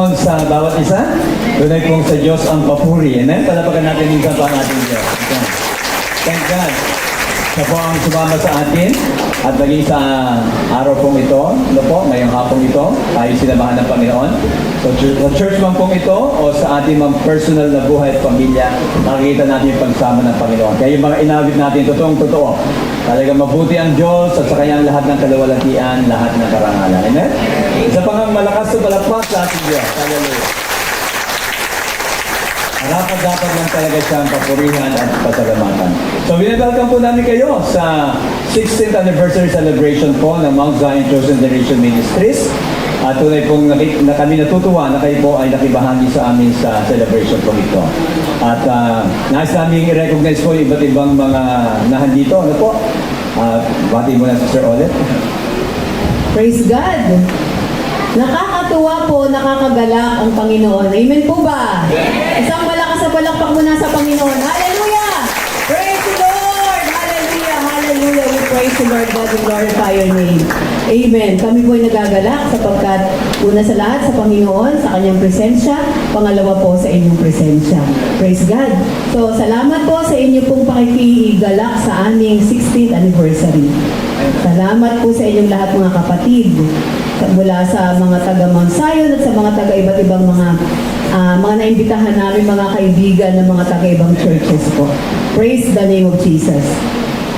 Panginoon sa bawat isa. Tunay pong sa Diyos ang papuri. Amen? Palapakan natin minsan pa ang ating Diyos. Thank God. Siya po ang sumama sa atin at naging sa araw pong ito, ngayong hapong ito, tayo sinamahan ng Panginoon. So, sa church man pong ito o sa ating mga personal na buhay at pamilya, nakikita natin yung pagsama ng Panginoon. Kaya yung mga inawit natin, totoong-totoo. Talagang mabuti ang Diyos at sa kanyang lahat ng kaluwalhatian, lahat ng karangalan. Amen? Isa pang malakas na palakpak sa ating Diyos. Hallelujah. Dapat lang talaga siyang papurihan at pasalamatan. So, binabelcome po namin kayo sa 16th anniversary celebration po ng Mount Zion Chosen Generation Ministries. At tunay pong na kami natutuwa na kayo po ay nakibahagi sa amin sa celebration po ito. At nais namin i-recognize po iba't ibang mga nahandito. Ano po? Bati mo na si Sir Olet. Praise God! Nakakatuwa po, nakakagalak ang Panginoon. Amen po ba? Isang malakas na palakpak muna sa Panginoon. Hallelujah! Praise the Lord! Hallelujah! Hallelujah! We praise the Lord God and glorify your name. Amen. Kami po ay nagagalak sapagkat una sa lahat sa Panginoon, sa kanyang presensya, pangalawa po sa inyong presensya. Praise God. So, salamat po sa inyo pong pakikigalak sa aming 16th anniversary. Salamat po sa inyong lahat mga kapatid. Mula sa mga taga Mount Zion at sa mga taga iba't ibang mga naimbitahan namin mga kaibigan ng mga taga ibang churches po. Praise the name of Jesus.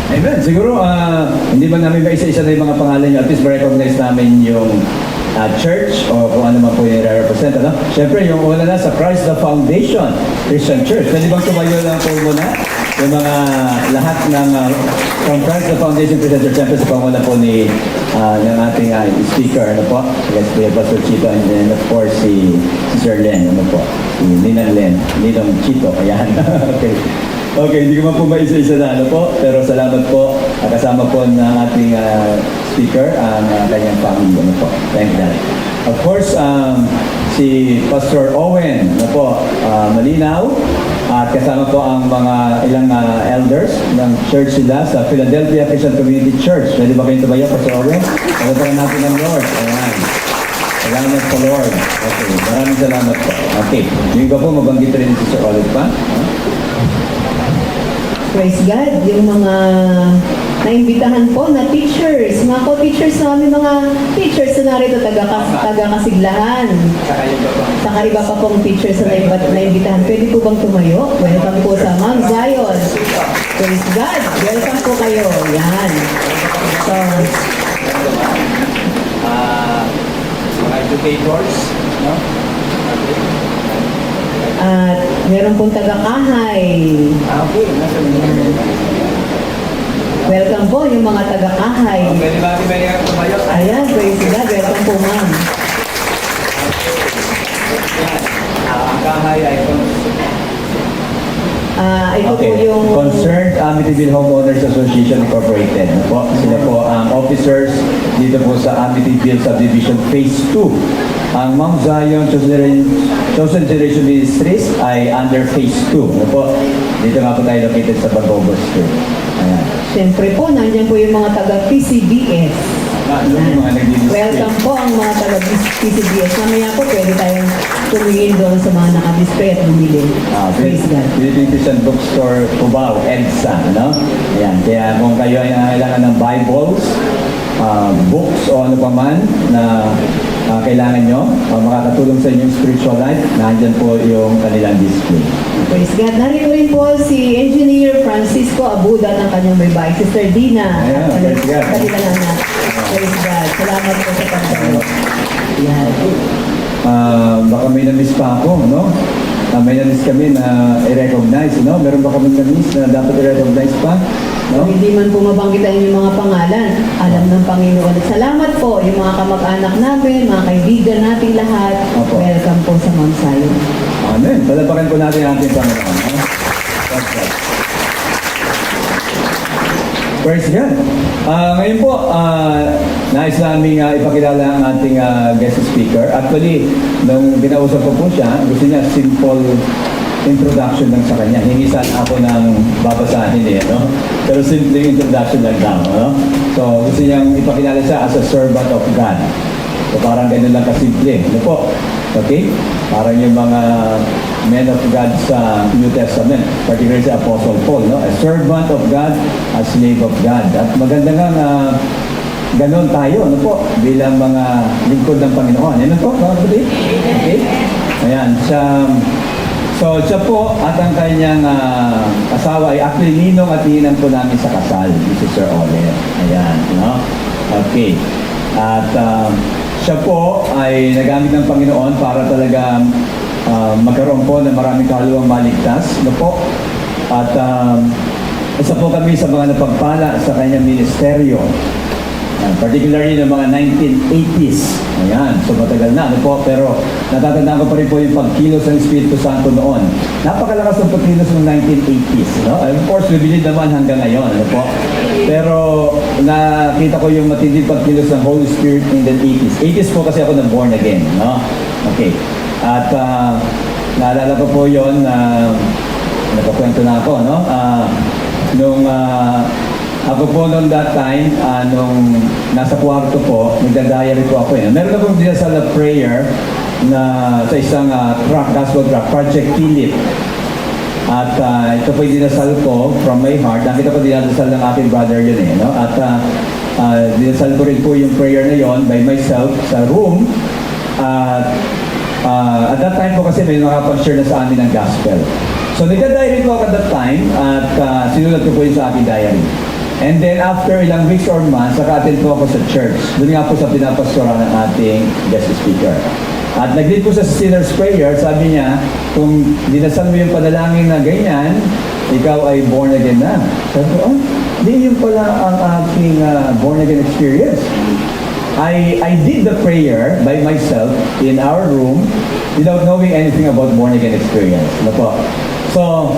Amen. Siguro, hindi ba namin ba isa-isa na yung mga pangalan nyo? At least ma-recognize namin yung church o kung ano man po yung represent. Ano? Siyempre, yung una na sa Christ the Foundation Christian Church. Pwede bang tumayo lang po muna? Yung mga lahat ng from Christ the Foundation Christian Church. Siyempre, sa panguna po ng ating speaker, ano po? Yes, po yung Pastor Chito, and then of course si Sir Len, ano po? Si Ninang Len, Ninang Chito, ayan. Okay. Okay, hindi ko man po maisa-isa na, ano po? Pero salamat po, kasama po ng ating speaker, ang kanyang family, ano po? Thank God. Of course, si Pastor Owen, ano po? Malinaw. At kasama po ang mga ilang elders ng church sila sa Philadelphia Christian Community Church. Pwede ba kayong tumayo, Pastor Owen? Pagkakaroon natin ng Lord. Ayan. Salamat sa Lord. Okay, maraming salamat po. Okay, yung iba po, mabanggit rin si Sir Olive pa. Praise God. Yung mga naimbitahan po na teachers, mga co-teachers namin, mga teachers na narito, taga-Kasiglahan. Saka iba pa pong teachers na naimbitahan. Pwede po bang tumayo? Welcome po sa Mount Zion. Praise God. Welcome po kayo. Yan. So, mga educators, no? at meron pong taga-Kahay. Okay, nasa Welcome po yung mga taga-Kahay. Pwede ba kami tumayo? Ayan, praise God. Welcome po, ma'am. Ang Kahay ay Ito po okay. yung... Concerned Amityville Homeowners Association Incorporated. Po, sila po ang officers dito po sa Amityville Subdivision Phase 2. Ang Mount Zion Chosen Generation Ministries ay under Phase 2. Ano po? Dito nga po tayo located sa Bagobos Street. Ayan. Siyempre po, nandiyan po yung mga taga-PCBS. Yung mga nag-display. Welcome po ang mga taga-PCBS. Mamaya po, pwede tayong tumingin doon sa mga naka-display at bumili. Praise God. Philippine Christian Bookstore Cubao, EDSA. Ano? Ayan. Kaya kung kayo ay nangailangan ng Bibles, books o ano pa man na kailangan nyo, makakatulong sa inyong spiritual life, nandyan po yung kanilang display. Praise God. Narito rin po si Engineer Francisco Abuda ng kanyang may bahay. Sister Dina. Ayan, praise God. Kanilang anak. Praise God. Salamat po sa pagdalo. Yan. Baka may na-miss pa ako, no? May na-miss kami na i-recognize, no? Meron ba kami na-miss na dapat i-recognize pa? No? Kung hindi man po mabanggitan yung mga pangalan, alam ng Panginoon. Salamat po yung mga kamag-anak namin, mga kaibigan nating lahat. Opo. Welcome po sa Mount Zion. Amen. Palapakan po natin ang ating Panginoon. No? That's right. Praise God. Ngayon po, nais namin ipakilala ang ating guest speaker. Actually, nung binausap ko po siya, gusto niya simple introduction lang sa kanya. Hingisan ako ng babasahin no? Pero simple introduction lang daw, no? So, gusto niyang ipakilala siya as a servant of God. So, parang ganun lang kasimple. Ano po? Okay? Parang yung mga men of God sa New Testament, particularly si Apostle Paul, no? A servant of God, a slave of God. At maganda nga na ganon tayo, ano po, bilang mga lingkod ng Panginoon. Yan po, mga kapatid? Okay? Ayan, so siya po at ang kanyang asawa ay actually ninong at ninang po namin sa kasal, si Sir Ole. Ayan, no? Okay. At siya po ay nagamit ng Panginoon para talaga magkaroon po ng maraming kaluluwang maligtas, no po? At isa po kami sa mga napagpala sa kanyang ministeryo. Particularly ng mga 1980s. Ayan, so matagal na, ano po, pero natatandaan ko pa rin po yung pagkilos ng Espiritu Santo noon. Napakalakas ng pagkilos ng 1980s. No? Of course, we believe naman hanggang ngayon, ano po. Pero nakita ko yung matinding pagkilos ng Holy Spirit in the 80s. 80s po kasi ako na born again. No? Okay. At naalala ko po yun, nagkakwento na ako, no? Ako po noong that time, nung nasa kwarto po, nagda-diary po ako yun. Meron akong dinasal na prayer na sa isang track, gospel track, Project Philip. At ito po yung dinasal ko from my heart. Nakita ko dinasal ng aking brother yun eh. No? At dinasal ko rin po yung prayer na yon by myself sa room. At that time po kasi may nakapag-share na sa amin ng gospel. So nagda-diary po ako at that time at sinulat ko po yun sa aking diary. And then after ilang weeks or months, naka-attend po ako sa church. Doon nga po sa pinapastora ng ating guest speaker. At nag-lead po sa sinner's prayer, sabi niya, kung dinasal mo yung panalangin na ganyan, ikaw ay born again na. Sabi ko, hindi yun pala ang aking born again experience. I did the prayer by myself in our room without knowing anything about born again experience. Ano po? So,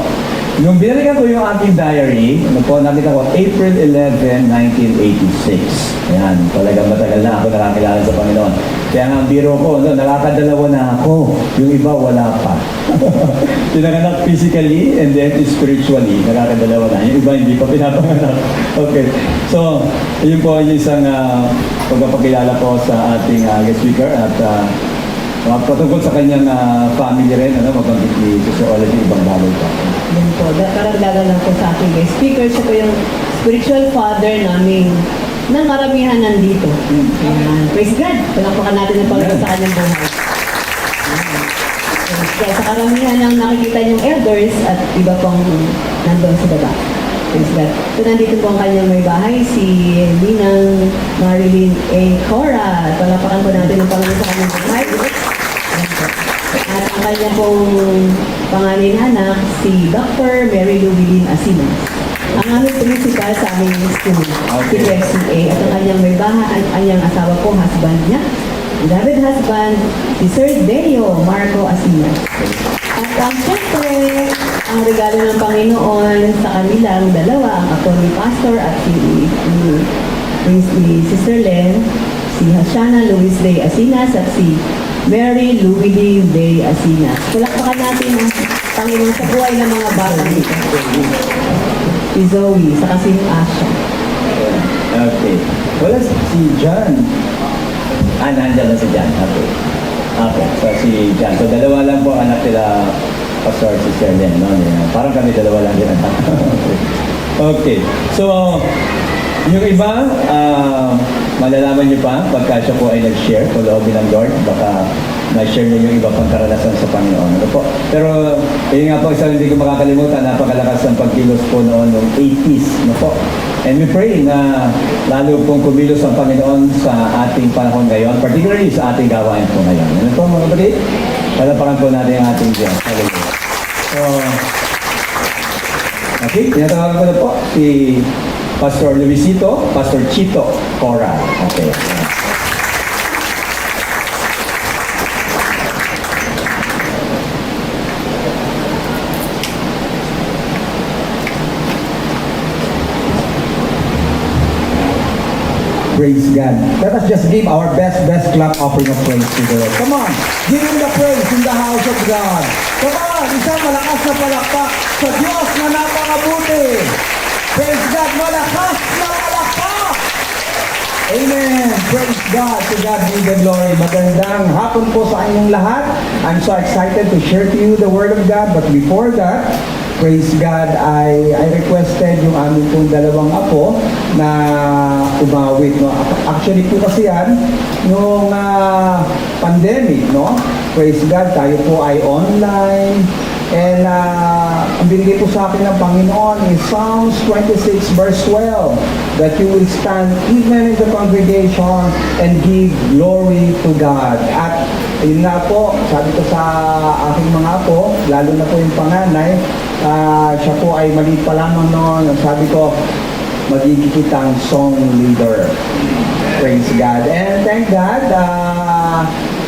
nung binalikan ko yung aking diary, nakita ko, April 11, 1986. Ayan, talagang matagal na ako nakakilala sa Panginoon. Kaya nga ang biro ko, nakakadalawa na ako. Yung iba, wala pa. Pinanganak physically and then spiritually, nakakadalawa na. Yung iba, hindi pa pinapanganak. Okay. So, yun po yung isang pagpapakilala ko sa ating guest speaker at patungkol sa kanyang family rin, mabanggit ni Sister Olive yung ibang bagay pa. Yan po, karagdagan lang po sa aking guest speaker. Siya po yung spiritual father namin na maramihan nandito. Ayan. Praise God! Palakpakan natin ang Panginoon sa kanyang buhay. Kaya sa karamihan ng nakikita niyong elders at iba pang nandun sa baba. Praise God. So nandito po ang kanyang may bahay, si Ninang Marilyn A. Cora. Palakpakan po natin ang Panginoon sa kanyang buhay. At ang kanya pong pangalan anak, si Dr. Mary Louie Asina. Ang aming principal sa aming school, si FCA. At ang kanyang may bahay, ang kanyang asawa po, husband niya, David husband, si Sir Deo Marco Asina. At ang siyempre, ang regalo ng Panginoon sa kanilang dalawa, ang ako ni Pastor at si Sister Len, si Hashana Luis Day Asinas at si Mary Louie Day Asinas. Palakpakan natin ang Panginoon sa buhay ng mga bata nito. Si Zoe, saka si Asha. Okay. Wala si John. Nandiyan na si John. Okay. Okay. So si John. So dalawa lang po anak nila Pastor si Len. No? Parang kami dalawa lang din anak. Okay. So, yung iba, malalaman niyo pa pagka siya po ay nag-share po loobin ng Lord, baka na-share niyo yung iba pang karanasan sa Panginoon. Ano po? Pero, yun nga po, isa hindi ko makakalimutan, napakalakas ng pagkilos po noon ng 80s. Ano po? And we pray na lalo pong kumilos ang Panginoon sa ating panahon ngayon, particularly sa ating gawain po ngayon. Ano po mga kapatid? Palapakan po natin ang ating Diyos. Hallelujah. So, okay, tinatawagan ko na po si Pastor Luisito, Pastor Chito Cora. Okay. Praise God. Let us just give our best clap offering of praise to the Lord. Come on, give Him the praise in the house of God. Come on, isang malakas na palakpak sa Diyos na napakabuti. Praise God, malakas na palakpak. Amen. Praise God. To God be the glory. Magandang hapon po sa inyong lahat. I'm so excited to share to you the Word of God. But before that, praise God, I requested yung aming pong dalawang apo na umawit. No? Actually po kasi yan, yung pandemic, no? Praise God, tayo po ay online. And ang binigay po sa akin ng Panginoon is Psalms 26 verse 12, that you will stand even in the congregation and give glory to God. At yun nga po, sabi ko sa aking mga apo, lalo na po yung panganay, siya po ay maliit pa lamang noon. Sabi ko, magiging kitang song leader. Praise God. And thank God,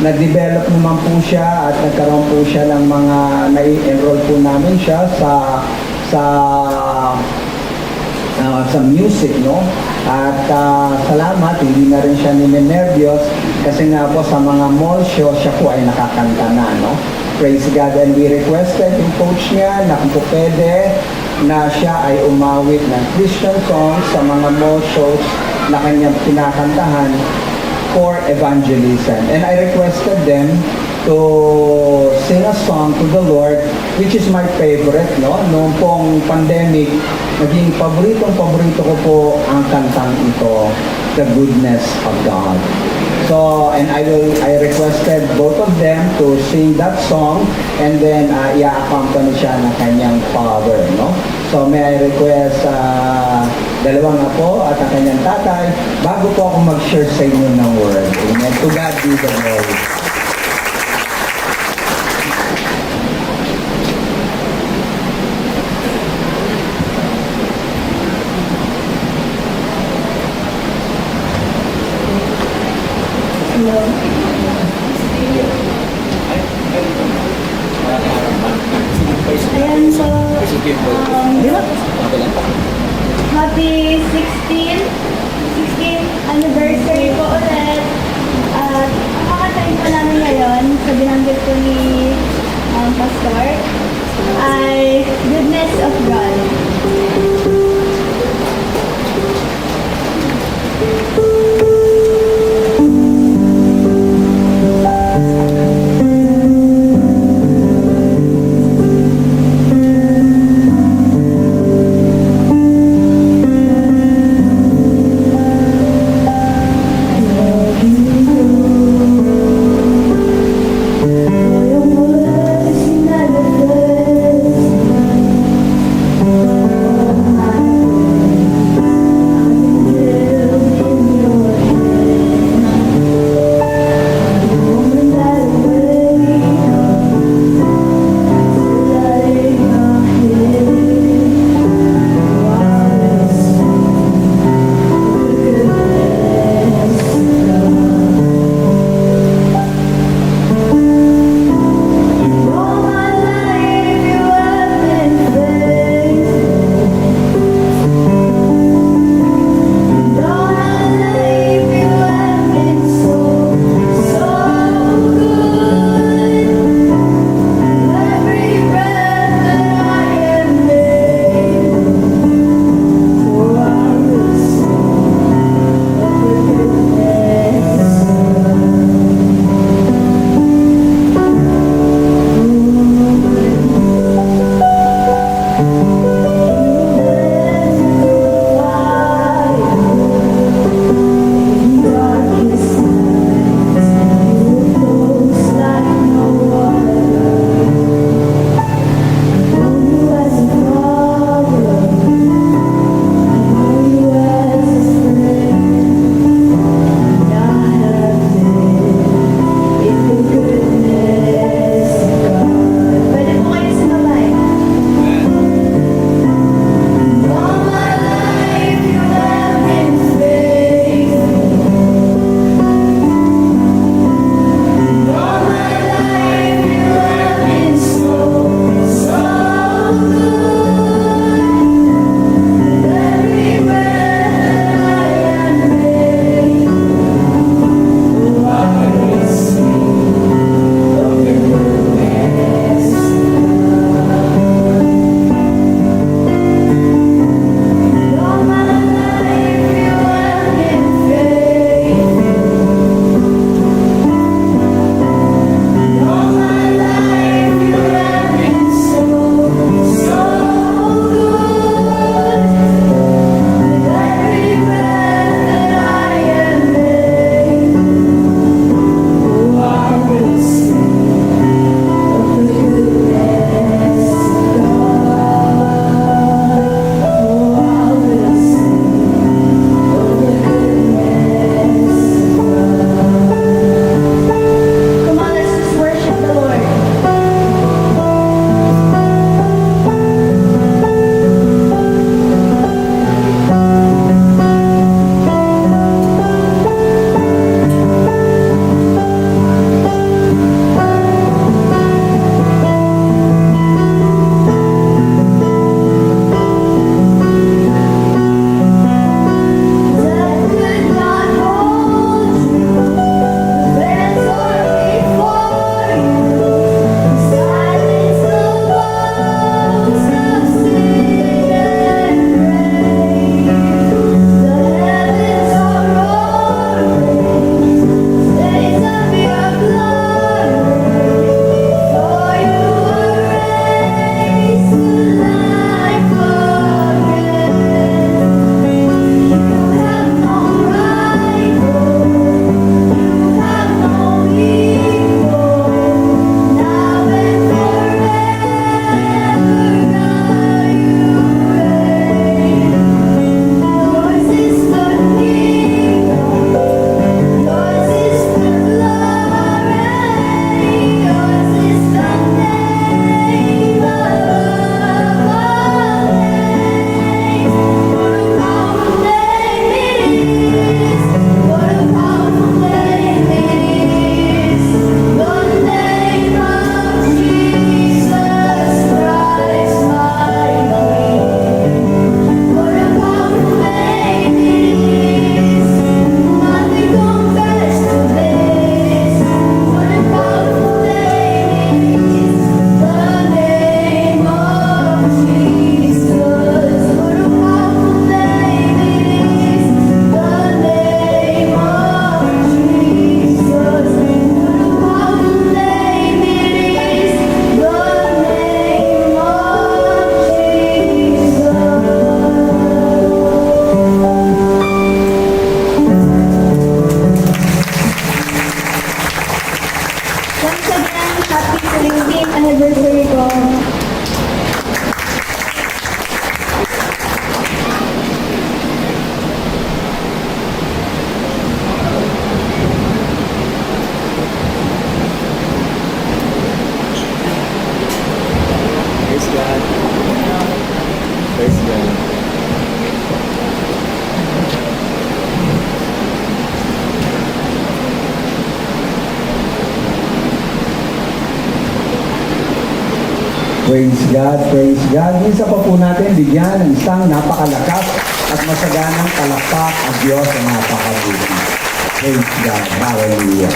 nag-develop naman po siya at nagkaroon po siya ng mga, nai-enroll po namin siya sa music, no? At salamat, hindi na rin siya ninenervyos kasi nga po sa mga mall show, siya po ay nakakanta na, no? Praise God. And we requested yung coach niya na kung po pwede na siya ay umawit ng Christian songs sa mga mall shows na kanyang pinakantahan for evangelism. And I requested them to sing a song to the Lord, which is my favorite, no? Noong pong pandemic, naging paborito ko po ang kantang ito, The Goodness of God. So, and I requested both of them to sing that song and then i-accompany siya ng kanyang father, no? So, may I request dalawang apo at ang kanyang tatay bago po ako mag-share sa inyo ng word. Amen. To God be the glory. Hello. Ayan, so, happy 16th anniversary po ulit. At ang kakatayin po namin ngayon, sa binanggit po ni Pastor, ay Goodness of God. Your word is manifest. Praise God. Praise God, praise God. Minsan pa po natin bigyan ng isang napakalakas at masaganang palakpak ang Diyos na napakabuti. Praise God. Hallelujah.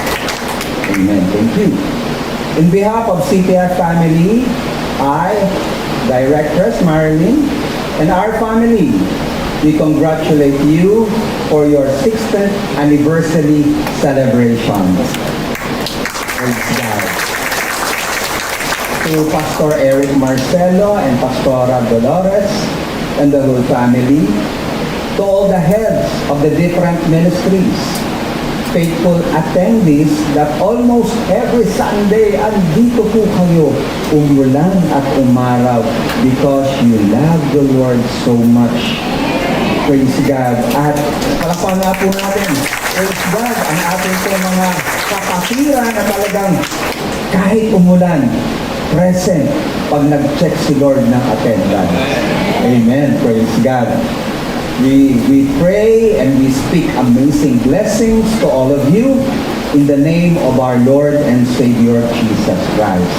Amen. Thank you. In behalf of CTF family, I, Directress Marilyn, and our family, we congratulate you for your 60th anniversary celebration. Praise God. To Pastor Eric Marcelo and Pastora Dolores and the whole family, to all the heads of the different ministries, faithful attendees that almost every Sunday andito po kayo umulan at umaraw because you love the Lord so much. Praise God. At palakpakan nga po natin, praise God, ang ating po mga kapatiran na talagang kahit umulan, present pag nag-check si Lord ng attendance. Amen. Praise God. We pray and we speak amazing blessings to all of you in the name of our Lord and Savior Jesus Christ.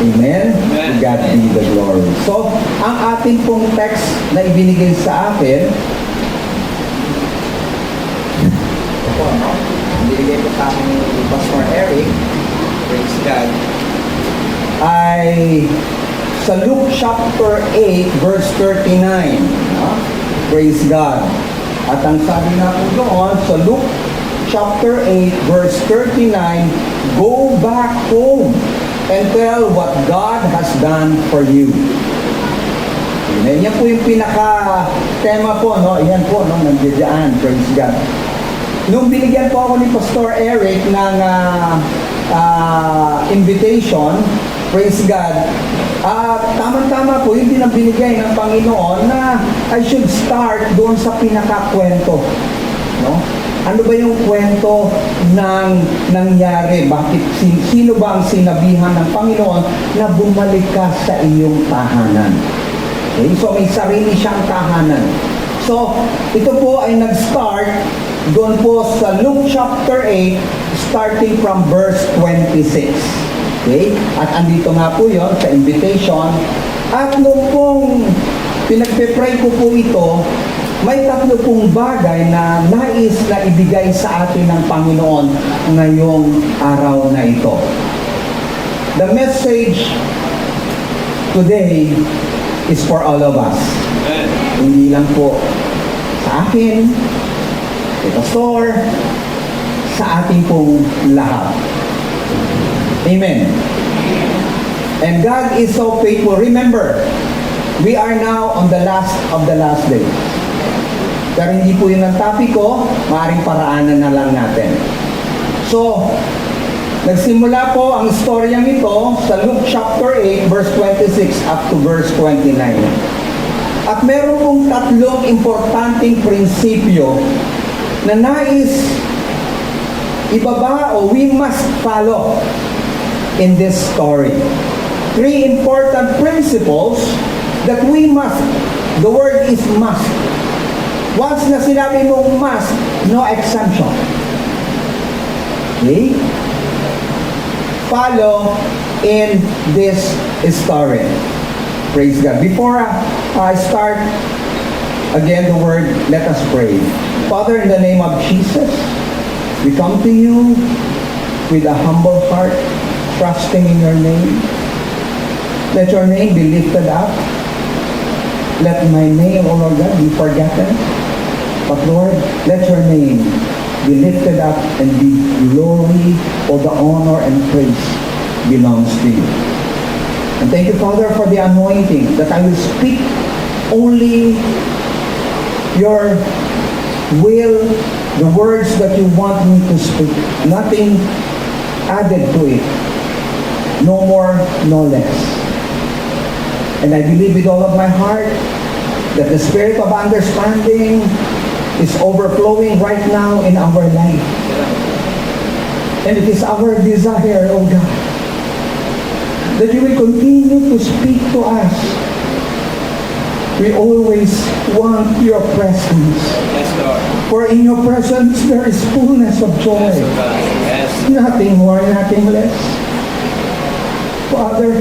Amen. To God be the glory. So, ang ating pong text na ibinigay sa akin, ito po, no? Binigay po sa akin ni Pastor Eric, praise God, ay sa Luke chapter 8 verse 39. No? Praise God. At ang sabi na po doon sa Luke chapter 8 verse 39, go back home and tell what God has done for you. Amen. Yan po yung pinaka-tema po, no? Yan po, no? Nandiyan. Praise God. Nung binigyan po ako ni Pastor Eric ng invitation, praise God, tama-tama po, yun din ang binigay ng Panginoon na I should start doon sa pinakakwento. No? Ano ba yung kwento ng nangyari? Bakit, sino ba ang sinabihan ng Panginoon na bumalik ka sa iyong tahanan? Okay? So may sarili siyang tahanan. So, ito po ay nag-start doon po sa Luke chapter 8, starting from verse 26. Okay? At andito nga po yon sa invitation. At nung pong pinagpe-pray ko po ito, may tatlo pong bagay na nais na ibigay sa atin ng Panginoon ngayong araw na ito. The message today is for all of us. Hindi lang po sa akin, kay Pastor, sa ating pong lahat. Amen. And God is so faithful. Remember, we are now on the last of the last day. Pero hindi po yun ang topic ko, maaaring paraanan na lang natin. So, nagsimula po ang storyang ito sa Luke chapter 8, verse 26 up to verse 29. At meron pong tatlong importanteng prinsipyo na nais ibaba o we must follow in this story. Three important principles that we must. The word is must. Once na sinabi mong must, no exemption. Okay? Follow in this story. Praise God. Before I start, again the word, let us pray. Father, in the name of Jesus, we come to you with a humble heart, trusting in your name. Let your name be lifted up. Let my name, O Lord God, be forgotten. But Lord, let your name be lifted up and be glory, all the honor and praise belongs to you. And thank you, Father, for the anointing that I will speak only your will, the words that you want me to speak. Nothing added to it. No more, no less. And I believe with all of my heart that the spirit of understanding is overflowing right now in our life. And it is our desire, oh God, that you will continue to speak to us We always want your presence. Yes, Lord. For in your presence there is fullness of joy. Yes. Nothing more, nothing less. Father,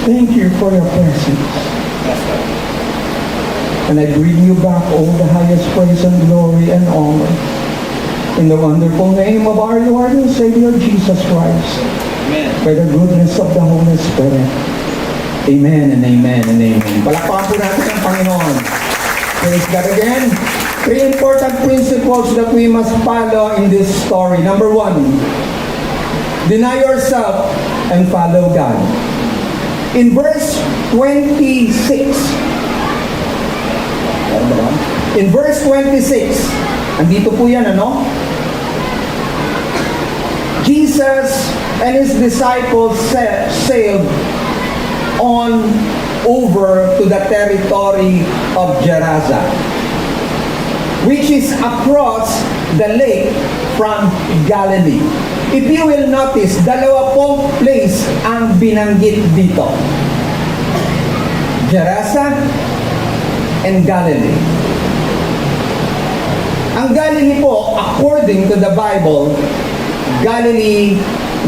thank you for your presence. Yes, Lord. And I bring you back all the highest praise and glory and honor. In the wonderful name of our Lord and Savior Jesus Christ. Amen. By the goodness of the Holy Spirit. Amen and amen and amen. Palakpakan po natin ang Panginoon. Praise God again. 3 important principles that we must follow in this story. Number 1, deny yourself and follow God. In verse 26, in verse 26, andito po yan, ano? Jesus and His disciples sailed on over to the territory of Gerasa, which is across the lake from Galilee. If you will notice, dalawa pong place ang binanggit dito. Gerasa and Galilee. Ang Galilee po, according to the Bible, Galilee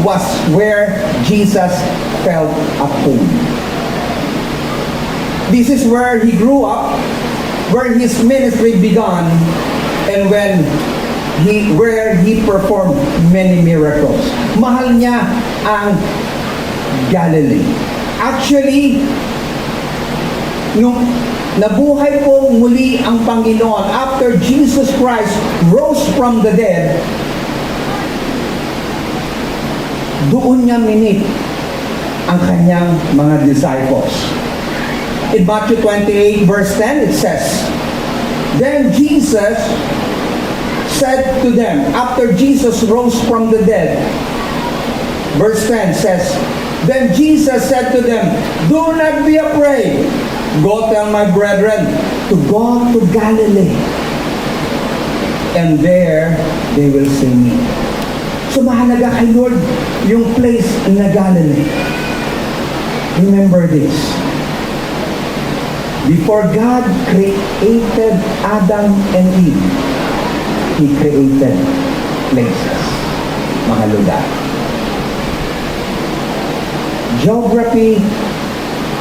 was where Jesus felt at home. This is where He grew up, where His ministry began, and where He performed many miracles. Mahal niya ang Galilee. Actually, nung nabuhay po muli ang Panginoon after Jesus Christ rose from the dead, doon niya minit ang kanyang mga disciples. In Matthew 28 verse 10 it says, then Jesus said to them, after Jesus rose from the dead, verse 10 says, then Jesus said to them, do not be afraid. Go tell my brethren to go to Galilee, and there they will see me. So mahalaga kay Lord yung place na Galilee. Remember this. Before God created Adam and Eve, He created places, mga lugar. Geography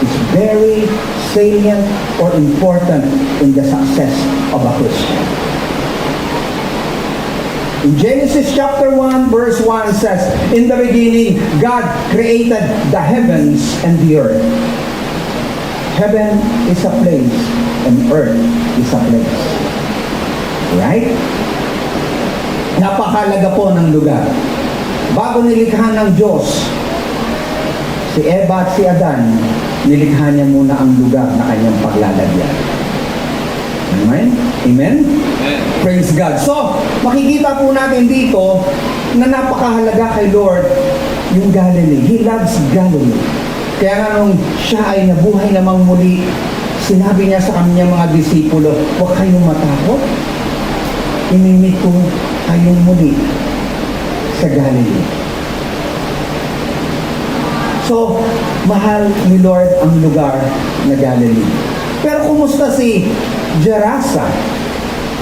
is very salient or important in the success of a Christian. In Genesis chapter 1 verse 1 says, in the beginning, God created the heavens and the earth. Heaven is a place and earth is a place. Right? Napakalaga po ng lugar. Bago nilikha ng Diyos si Eva at si Adan, nilikha niya muna ang lugar na kanyang paglalagyan. Amen? Amen? Praise God. So, makikita po natin dito na napakahalaga kay Lord yung Galilee. He loves Galilee. Kaya nga nung siya ay nabuhay namang muli, sinabi niya sa kanyang mga disipulo, huwag kayong matakot. Inimit ko kayong muli sa Galilee. So, mahal ni Lord ang lugar na Galilee. Pero kumusta si Gerasa?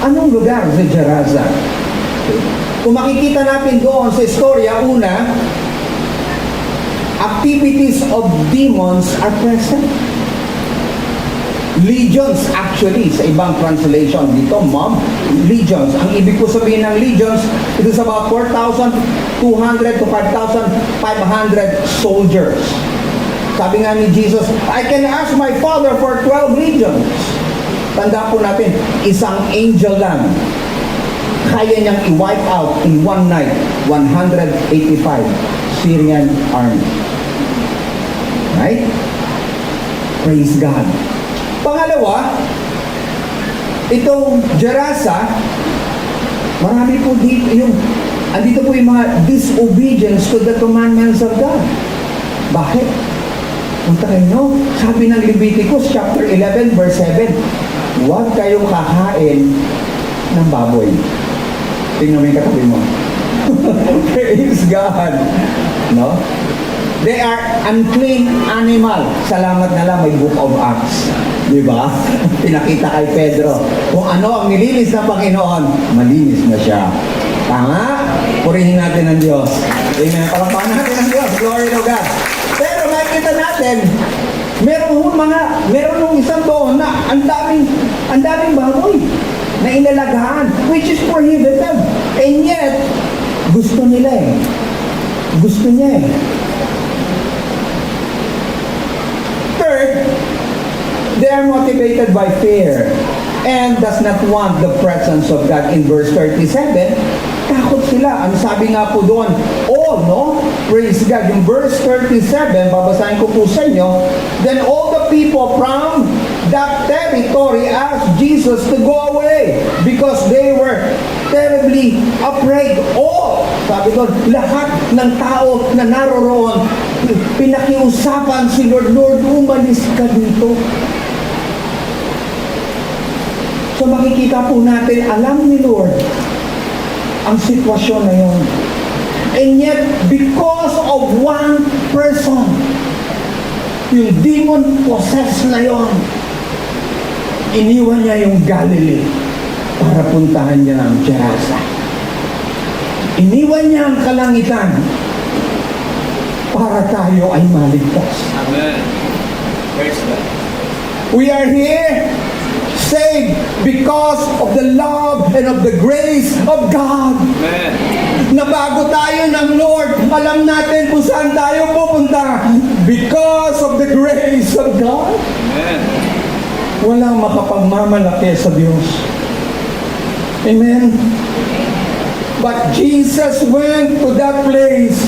Anong lugar si Gerasa? Kung makikita natin doon sa istorya, una, activities of demons are present. Legions actually, sa ibang translation dito, mom, legions. Ang ibig ko sabihin ng legions, it is about 4,200 to 5,500 soldiers. Sabi nga ni Jesus, I can ask my Father for 12 legions. Tanda po natin, isang angel lang. Kaya niyang i-wipe out in one night, 185 Syrian army. Right? Praise God. Pangalawa, itong Gerasa, marami po dito andito po yung mga disobedience to the commandments of God. Bakit? Punta kayo, sabi ng Leviticus chapter 11 verse 7, huwag kayong kakain ng baboy. Tingnan mo yung katabi mo. Praise God. No? They are unclean animal. Salamat na lang may Book of Acts. Di ba? Pinakita kay Pedro kung ano ang nilinis ng Panginoon, malinis na siya. Tama? Purihin natin ang Diyos. Amen. Palakpakan natin ang Diyos. Glory to God. Pero makikita natin, meron nung isang doon na ang daming baboy na inalagahan, which is prohibited. And yet, gusto nila eh. Gusto niya eh. Third, they are motivated by fear and does not want the presence of God. In verse 37, takot sila. Ang sabi nga po doon, all, no? Praise God. Yung verse 37, babasahin ko po sa inyo, then all the people from that territory asked Jesus to go away because they were terribly afraid. All, sabi doon, lahat ng tao na naroroon, pinakiusapan si Lord, Lord, umalis ka dito. So makikita po natin, alam ni Lord ang sitwasyon na yun. And yet, because of one person, yung demon-possessed na yun, iniwan niya yung Galilee para puntahan niya ang Gerasa. Iniwan niya ang kalangitan para tayo ay maligtas. Amen. Praise God. We are here saved because of the love and of the grace of God. Amen. Na bago tayo ng Lord, alam natin kung saan tayo pupunta because of the grace of God. Amen. Walang makapagmamalaki sa Diyos. Amen? But Jesus went to that place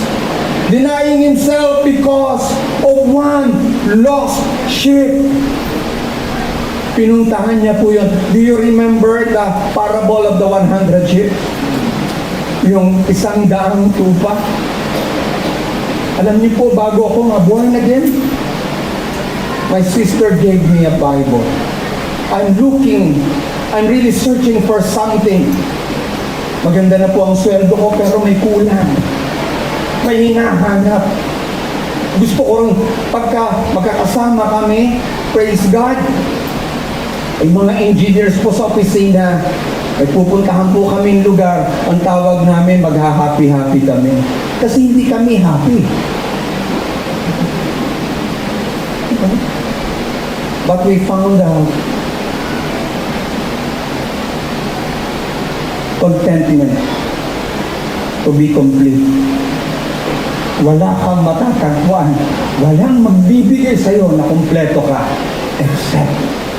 denying himself because of one lost sheep. Pinuntahan niya po yun. Do you remember the parable of the 100 sheep? Yung 100 tupa. Alam niyo po, bago ako nga born again, my sister gave me a Bible. I'm really searching for something. Maganda na po ang sweldo ko, pero may kulang. May hinahanap. Gusto ko rin, pagka magkakasama kami, praise God, ay mga engineers po sa opisina, ay pupuntahan po kaming lugar, ang tawag namin, magha-happy-happy kami. Kasi hindi kami happy. But we found out contentment to be complete. Wala kang matatagpuan, walang magbibigay sa'yo na kumpleto ka except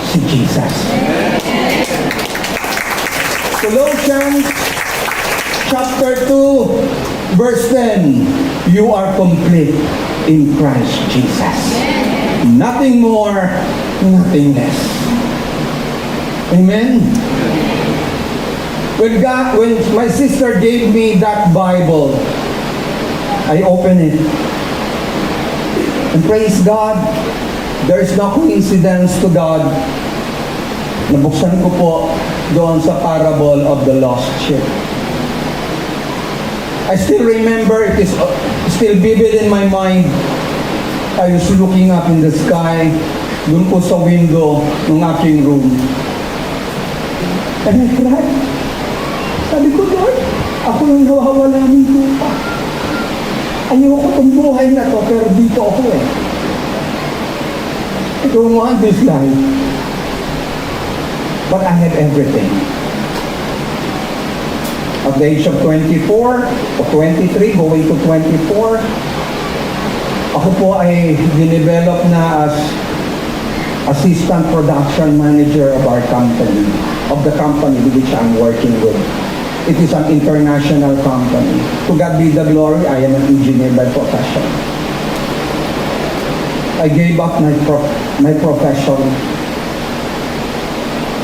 si Jesus. Colossians chapter 2 verse 10, you are complete in Christ Jesus. Nothing more, nothing less. Amen? When my sister gave me that Bible, I opened it. And praise God, there is no coincidence to God. Nabuksan ko po doon sa parable of the lost sheep. I still remember, it is still vivid in my mind. I was looking up in the sky, doon po sa window ng aking room. And I cried. Sabi ko, Lord, ako yung nawawala ng lupa. Ayoko itong buhay na to, pero dito ako eh. I don't want this life. But I have everything. At the age of 24, o 23, going to 24, ako po ay dinevelop na as assistant production manager of our company, of the company with which I'm working with. It is an international company. To God be the glory, I am an engineer by profession. I gave up my profession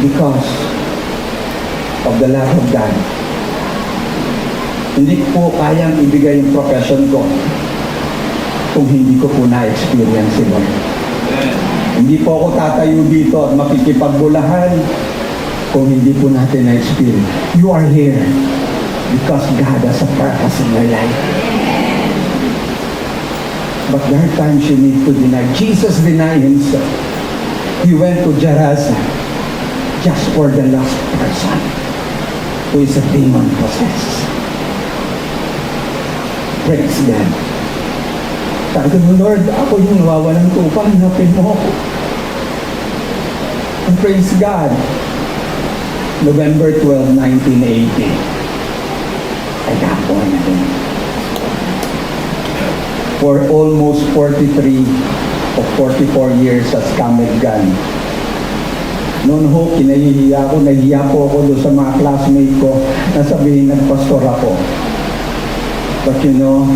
because of the love of God. Hindi ko kayang ibigay yung profession ko kung hindi ko po na-experience si Lord. Hindi po ako tatayo dito at makikipagbulahan kung hindi po natin na-experience. You are here because God has a purpose in your life. But there are times you need to deny. Jesus denied himself. He went to Gerasa just for the last person who is a demon possessed. Praise God. Sabi ko, Lord, ako yung nawawalan tupa, hanapin mo ako. And praise God. November 12, 1980. I got born again. For almost 43 or 44 years as Kamed Gun. Noon ho, nahihiya po ako doon sa mga classmate ko na sabihin nagpastor ako. But you know,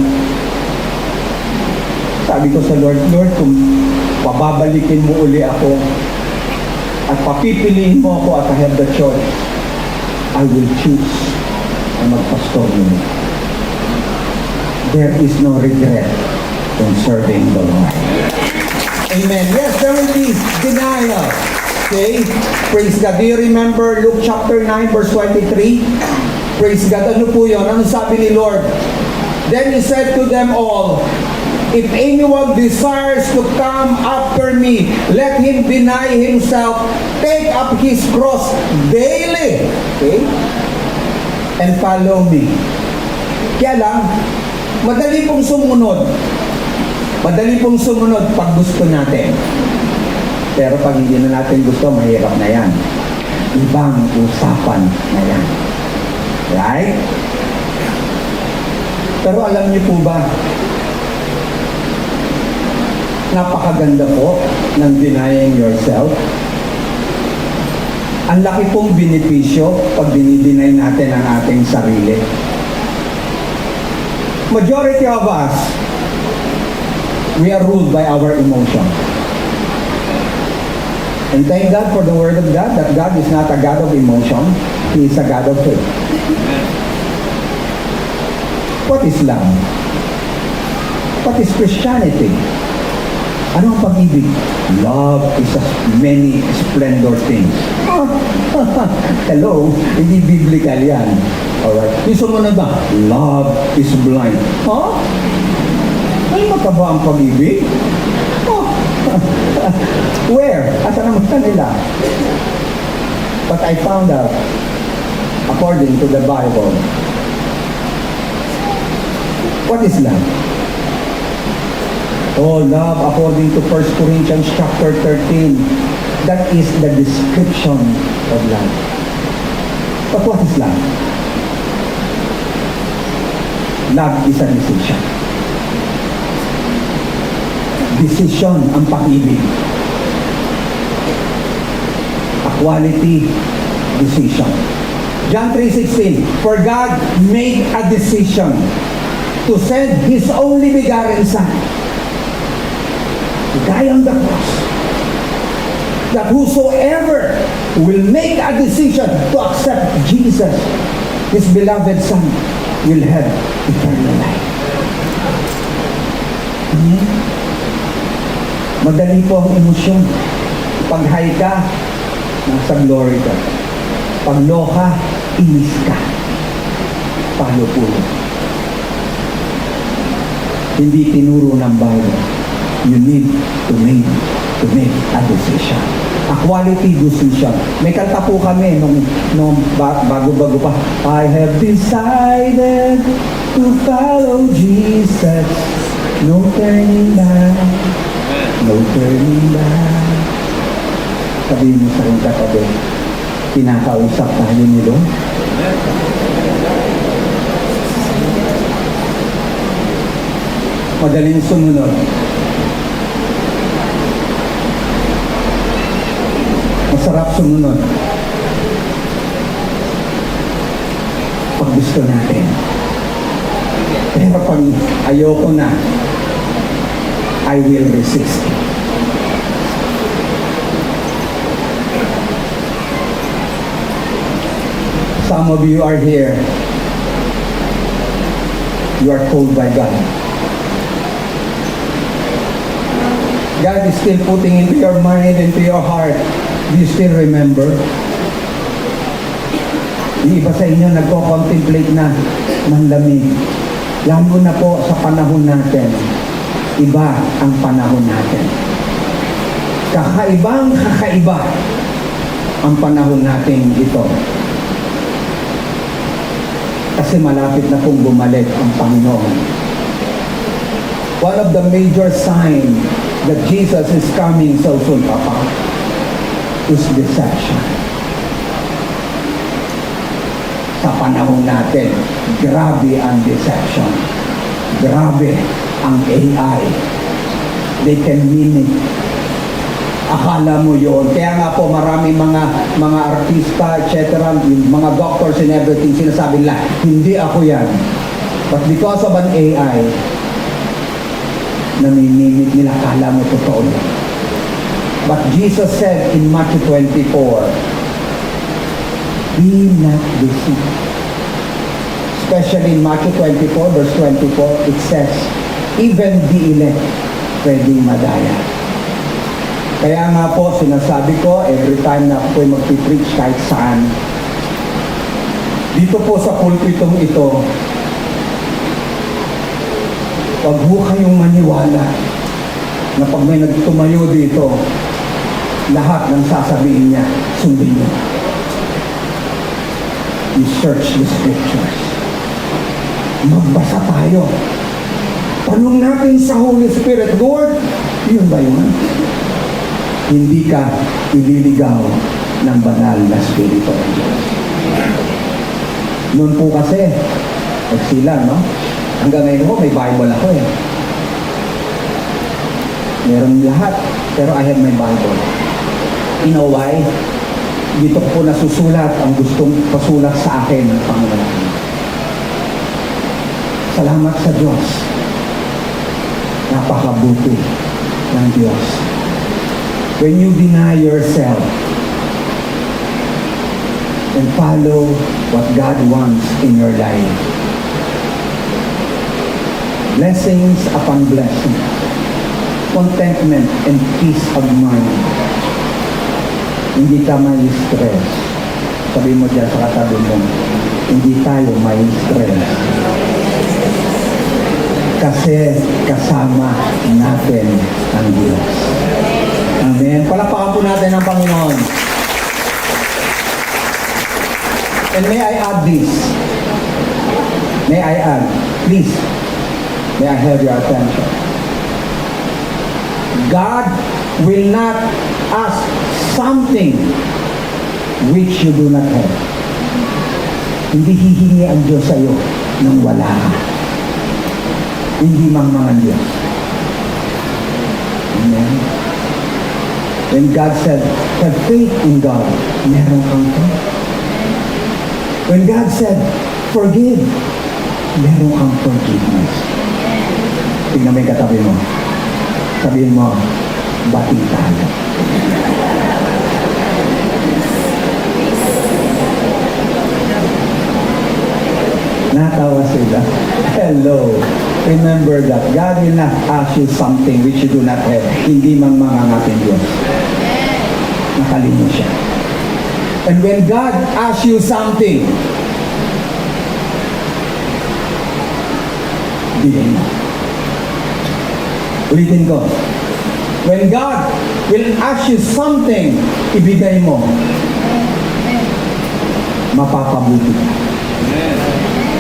sabi ko sa Lord, Lord, kung pababalikin mo uli ako at papipiliin mo ako at I have the choice, I will choose na magpastor mo. There is no regret in serving the Lord. Amen. Yes, there will be denial. Okay? Praise God. Do you remember Luke chapter 9 verse 23? Praise God. Ano po yun? Ano sabi ni Lord? Then He said to them all, if anyone desires to come after me, let him deny himself, take up his cross daily, okay? And follow me. Kaya lang, madali pong sumunod. Madali pong sumunod pag gusto natin. Pero pag hindi na natin gusto, mahirap na yan. Ibang usapan na yan. Right? Pero alam niyo po ba, napakaganda po ng denying yourself. Ang laki pong benepisyo pag dinideny natin ang ating sarili. Majority of us, we are ruled by our emotion. And thank God for the Word of God, that God is not a God of emotion, He is a God of faith. What is love? What is Christianity? Ano ang pag-ibig? Love is a many splendor things. Hello, hindi biblical yan. Alright. Yung sumunod ba? Love is blind. Huh? Ay, magkaba ang pag-ibig? Oh. Where? Asa naman nila? But I found out, according to the Bible, what is love? Oh, love, according to 1 Corinthians chapter 13, that is the description of love. But what is love? Love is a decision. Decision ang pag-ibig. A quality decision. John 3:16, for God made a decision to send His only begotten Son to die on the cross, that whosoever will make a decision to accept Jesus, His beloved Son, will have eternal life. Madali po ang emosyon. Pag high ka, nasa glory ka. Pag low ka, inis ka. Palo-pulo. Hindi tinuro ng Bible. You need to make a decision. A quality decision. May kanta po kami nung bago-bago pa. I have decided to follow Jesus. No turning back. No turning back. Sabihin mo sa rin katabi, kinakausap tayo ni Lord. Madaling sumunod. Masarap sumunod. Pag gusto natin. Pero pag ayoko na, I will resist. Some of you are here. You are called by God. God is still putting into your mind, into your heart. Do you still remember? Yung iba sa inyo nagko-contemplate na ng lamig. Lalo na po sa panahon natin. Iba ang panahon natin. Kakaibang kakaiba ang panahon natin ito. Kasi malapit na pong bumalik ang Panginoon. One of the major signs that Jesus is coming so soon, Papa, is deception. Sa panahon natin, grabe ang deception. Grabe ang AI. They can mimic. Akala mo yun. Kaya nga po marami mga artista, etc., yung mga doctors and everything, sinasabi nila, hindi ako yan. But because of an AI, namimimik nila, akala mo totoo yan. But Jesus said in Matthew 24, be not deceived. Especially in Matthew 24, verse 24, it says, even the elect pwedeng madaya. Kaya nga po, sinasabi ko, every time na ako'y magpipreach kahit saan, dito po sa pulpitong ito, wag ho kayong maniwala na pag may nagtumayo dito, lahat ng sasabihin niya, sundin niyo. You search the scriptures. Magbasa tayo. Tanong natin sa Holy Spirit, Lord, yun ba yun? Hindi ka ililigaw ng banal na Espiritu ng Diyos. Noon po kasi, nagsilang, no? Hanggang ngayon ko, may Bible ako eh. Meron lahat, pero I have my Bible. You know why? Dito ko po nasusulat ang gustong pasulat sa akin ng Panginoon. Salamat sa Diyos. Napakabuti ng Diyos. When you deny yourself and follow what God wants in your life, blessings upon blessings, contentment and peace of mind, hindi ka may stress. Sabi mo dyan sa katabi mo, hindi tayo may stress. Kasi kasama natin ang Diyos. Amen. Palakpakan po natin ang Panginoon. And may I add this? May I add? Please. May I have your attention? God will not ask something which you do not have. Hindi hihingi ang Diyos sa iyo nang wala ka. Hindi mangmangan Diyos. Amen. When God said, have faith in God, meron kang faith. When God said, forgive, meron kang forgiveness. Tingnan mo yung katabi mo. Sabihin mo, bating tayo. Natawa sila. Hello. Remember that God will not ask you something which you do not have. Hindi mang mangangatin Diyos. Nakalino siya. And when God asks you something, bigay mo. Ulitin ko. When God will ask you something, ibigay mo. Mapapabuti ka.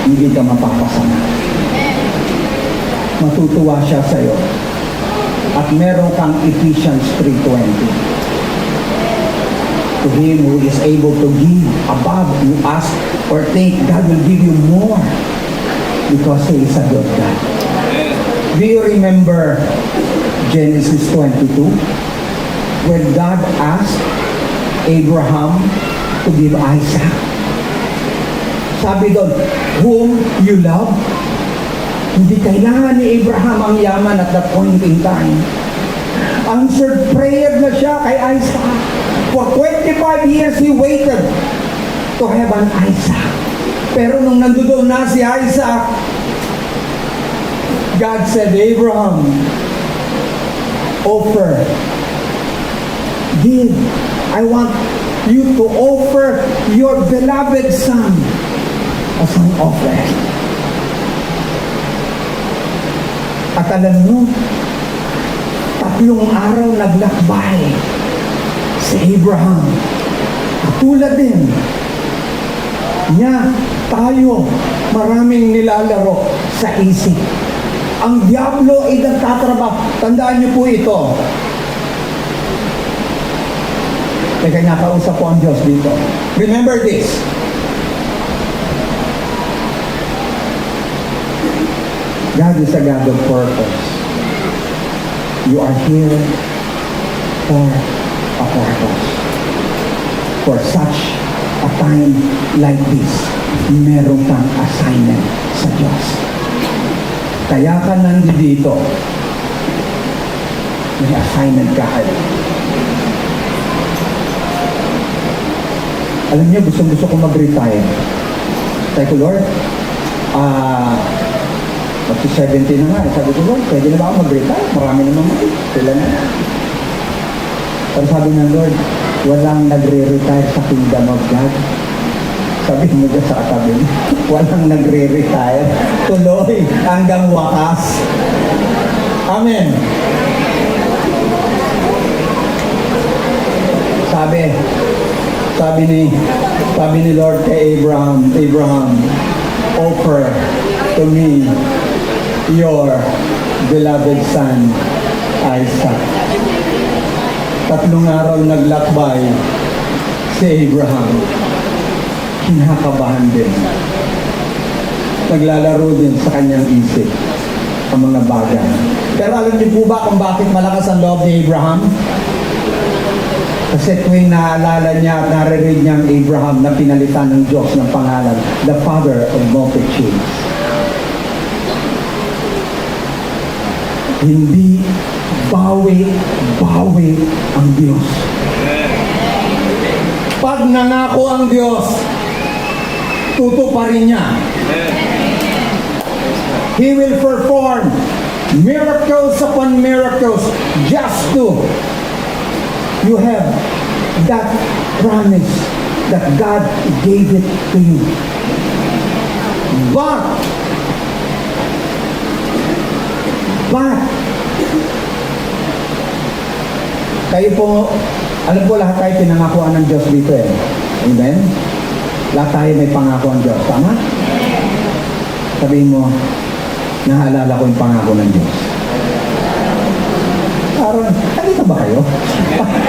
Hindi ka mapapasama. Matutuwa siya sa iyo. At meron kang Ephesians 3:20. To him who is able to give above you ask or think, God will give you more because He is a good God. Do you remember Genesis 22? When God asked Abraham to give Isaac. Sabi doon, whom you love? Hindi kailangan ni Abraham ang yaman at that point in time. Answered prayer na siya kay Isaac. For 25 years he waited to have an Isaac. Pero nung nandoon na si Isaac, God said, Abraham, offer. Give. I want you to offer your beloved son as an offering. At alam mo, araw naglakbay si Abraham. Tulad din niya, tayo, maraming nilalaro sa isip. Ang Diablo ay nagtatrabaho. Tandaan niyo po ito. Teka, nakausap po ang Diyos dito. Remember this. God is a God of purpose. You are here for a purpose. For such a time like this, meron kang assignment sa Diyos. Kaya ka nandito, may assignment ka kayo. Alam niyo, gusto ko mag-retire. Sabi ko, Lord, magsi-70 na nga. Sabi ko, Lord, pwede na ba ako mag-retire? Marami naman mo. Kailan na. Pero sabi ng Lord, walang nagre-retire sa kingdom of God. Sabi mo dyan sa katabi, walang nagre-retire. Tuloy hanggang wakas. Amen. Sabi ni Lord kay Abraham, offer to me your beloved son, Isaac. 3 araw naglakbay si Abraham. Kinakabahan din. Naglalaro din sa kanyang isip ang mga bagay. Pero alam niyo po ba kung bakit malakas ang loob ni Abraham? Kasi tuwing naalala niya at naririnig niya ang Abraham na pinalitan ng Diyos ng pangalan, the father of multitudes. Hindi bawi ang Diyos. Pag nangako ang Diyos, tutuparin niya. He will perform miracles upon miracles just to you have that promise that God gave it to you. But kayo po, alam po lahat tayo pinangakuan ng Diyos dito eh. Amen? Lahat tayo may pangako ang Diyos. Tama? Sabihin mo, naalala ko yung pangako ng Diyos. Aaron, nandito ba kayo?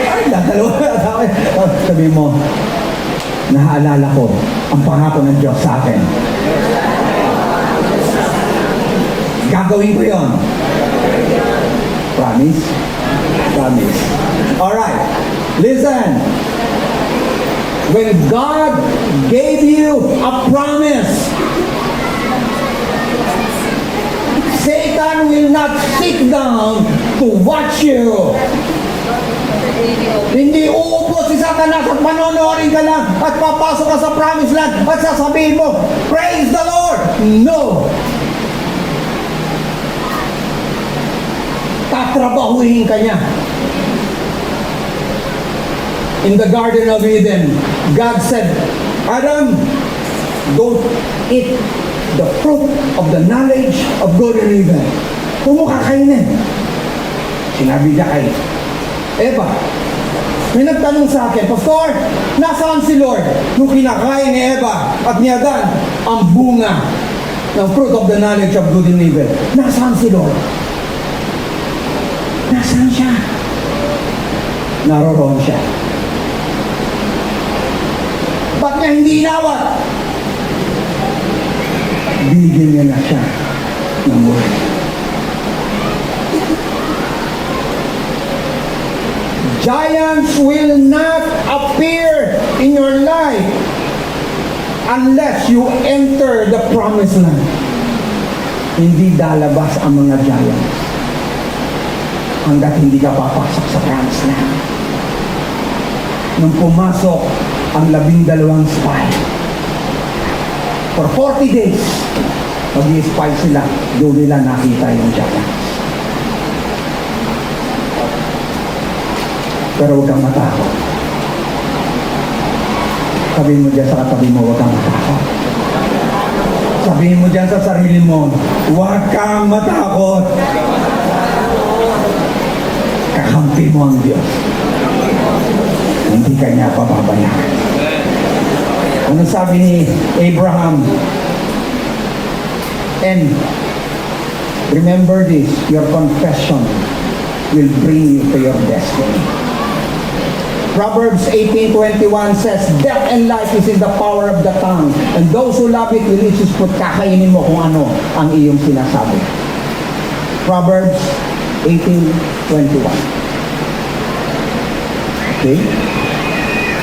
Ay, dalawa. Sabihin mo, naalala ko ang pangako ng Diyos sa akin. Gagawin ko yon. Promise? Promise. Alright, listen. When God gave you a promise, Satan will not sit down to watch you. Hindi uupo si Satanas at manonorin ka lang at papasok ka sa promised land at sasabihin mo, praise the Lord! No! Tatrabahuhin ka niya. In the Garden of Eden, God said, Adam, don't eat the fruit of the knowledge of good and evil. Huwag mo kakainin. Sinabi niya kay Eva, may nagtanong sa akin, Pastor, nasaan si Lord? Nung kinakain ni Eva at ni Adan ang bunga ng fruit of the knowledge of good and evil. Nasaan si Lord? Nasaan siya? Naroroon siya. Ba't niya hindi inawat? Binigyan niya na siya ng word. Giants will not appear in your life unless you enter the promised land. Hindi lalabas ang mga giants hanggat hindi ka papasok sa promised land. Nung pumasok ang 12 spy, for 40 days, mag-i-spy sila, doon nila nakita yung giants. Pero huwag kang matakot. Sabihin mo dyan sa katabi mo, huwag kang matakot. Sabihin mo dyan sa sarili mo, huwag kang matakot. kakampi mo ang Diyos. Hindi ka niya pababayaan. Ano sabi ni Abraham? And remember this, your confession will bring you to your destiny. Proverbs 18:21 says, death and life is in the power of the tongue, and those who love it will eat its fruit. Kakainin mo kung ano ang iyong sinasabi. Proverbs 18:21. Okay?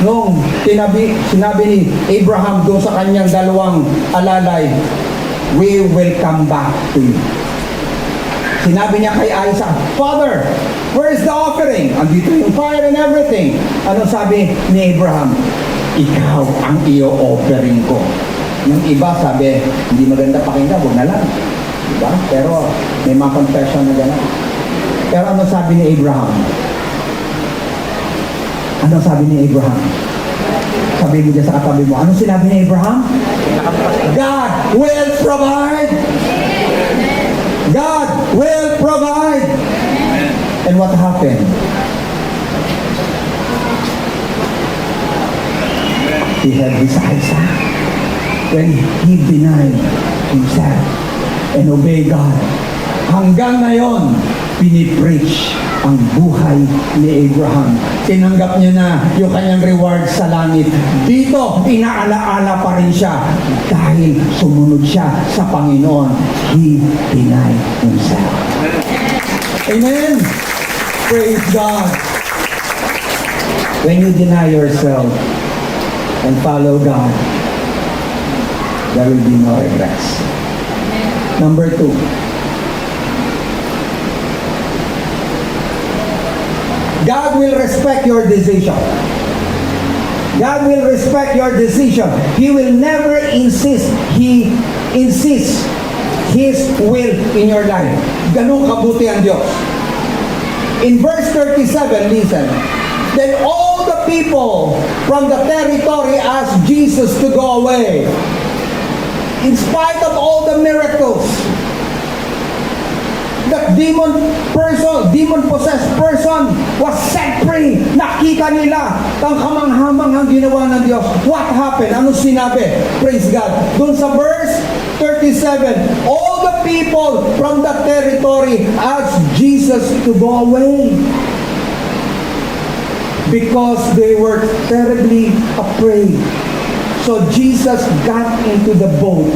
Nung sinabi ni Abraham doon sa kanyang dalawang alalay, we will come back to you. Sinabi niya kay Isaac, Father, where is the offering? Andito yung fire and everything. Ano sabi ni Abraham? Ikaw ang iyo offering ko. Yung iba sabi, hindi maganda pakinggan, huwag na lang. Diba? Pero may mga confession na gano'n. Pero ano sabi ni Abraham? Ano sabi ni Abraham? Sabi mo dyan sa katabi mo. Ano sinabi ni Abraham? God will provide. God will provide. And what happened? He had his Isaac when he denied himself and obeyed God. Hanggang ngayon, pinipreach ang buhay ni Abraham. Tinanggap niya na yung kanyang reward sa langit. Dito, inaalaala pa rin siya dahil sumunod siya sa Panginoon. He denied himself. Amen? Praise God. When you deny yourself and follow God, there will be no regrets. Number 2. God will respect your decision. God will respect your decision. He will never insist. He insists His will in your life. Ganun kabuti ang Diyos. In verse 37, listen. Then all the people from the territory asked Jesus to go away. In spite of all the miracles, that demon-possessed person was set free. Nakita nila ang kamanghamanghang ginawa ng Diyos. What happened? Anong sinabi? Praise God. Doon sa verse 37, all the people from the territory asked Jesus to go away because they were terribly afraid. So Jesus got into the boat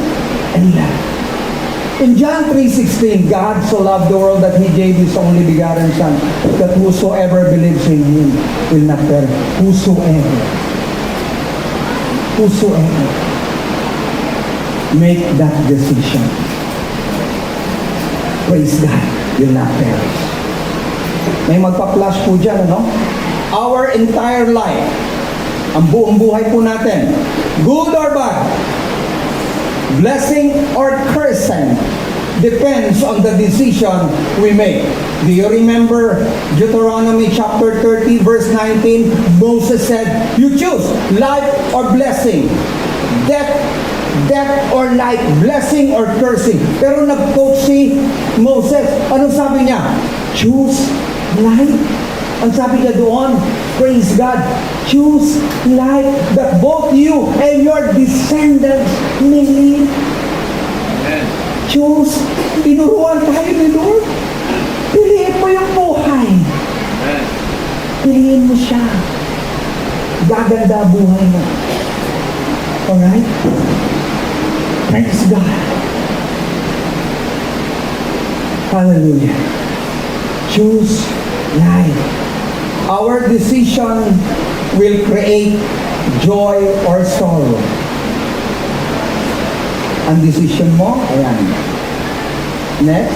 and left. In John 3:16, God so loved the world that He gave His only begotten Son, that whosoever believes in Him will not perish. Whosoever. Whosoever. Make that decision. Praise God, will not perish. May magpa-flash po dyan, ano? Our entire life, ang buong buhay po natin, good or bad, blessing or cursing, depends on the decision we make. Do you remember Deuteronomy chapter 30 verse 19? Moses said, you choose life or blessing, death or life, blessing or cursing. Pero nag-quote si Moses, anong sabi niya? Choose life. Ang sabi niya doon, praise God, choose life that both you and your descendants may live. Choose. Tinuruan tayo ni Lord. Piliin mo yung buhay. Piliin mo siya. Gaganda buhay mo. Alright? Praise God. Hallelujah. Choose life. Our decision will create joy or sorrow. Ang decision mo, ayan. Next.